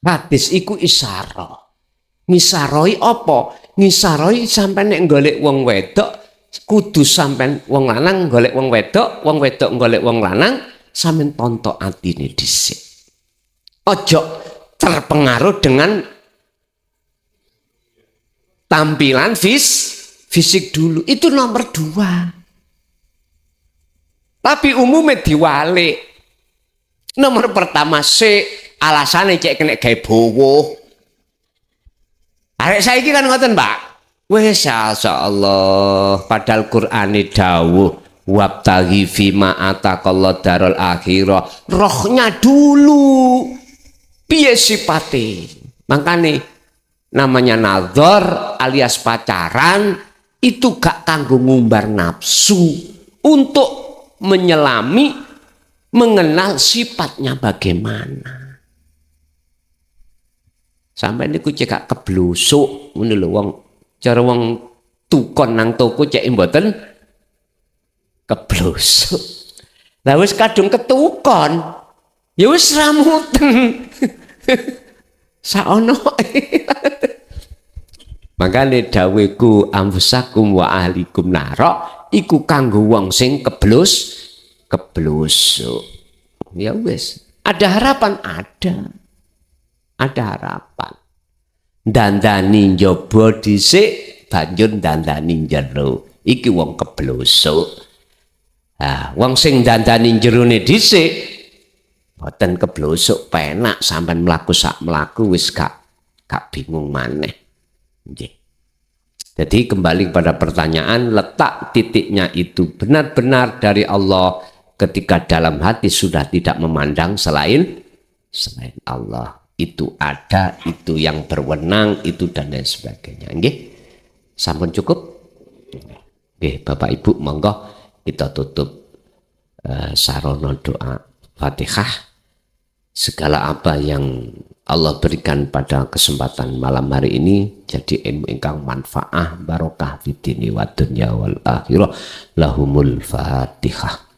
Hadis iku isara. Ngisaroi apa? Ngisaroi sampai nek golek wong wedok kudu sampai wong lanang golek wong wedok golek wong lanang sampean tontok atine dhisik. Ojo terpengaruh dengan tampilan fisik dulu. Itu nomor 2. Tapi umumnya diwalik. Nomor pertama alasannya cek kena gawe bowo. Arek saiki kan ngoten, Pak. Wes Allah, padahal Qur'ane dawuh wabtaghi fima ataqallahu darul akhirah. Rohnya dulu. Piye sipate? Makane namanya nazar alias pacaran itu gak kanggo ngumbar nafsu, untuk menyelami mengenal sifatnya bagaimana. Sampai niku cekak keblusuk ngono lho wong cara wong tukon nang toko cek mboten keblusuk. Lah wis kadung ketukon ya wis ramuten. Saono. Makane daweku amfusakum wa ahlikum nara iku kanggo wong sing keblusuk. Ya wis, ada harapan, ada harapan. Dandani njaba dhisik banjur dandani jero. Iki wong keblusuk. Wong sing dandani jerone dhisik boten keblusuk penak sampean mlaku sak mlaku wis gak bingung maneh. Nggih. Jadi kembali pada pertanyaan, letak titiknya itu benar-benar dari Allah ketika dalam hati sudah tidak memandang selain Allah. Itu ada, itu yang berwenang, itu dan lain sebagainya. Nggih. Sampun cukup? Nggih, Bapak Ibu monggo kita tutup sarana doa Fatihah. Segala apa yang Allah berikan pada kesempatan malam hari ini jadi ilmu ingkang manfaah barokah fid dini wa dunya wal akhirah. Lahumul Fatihah.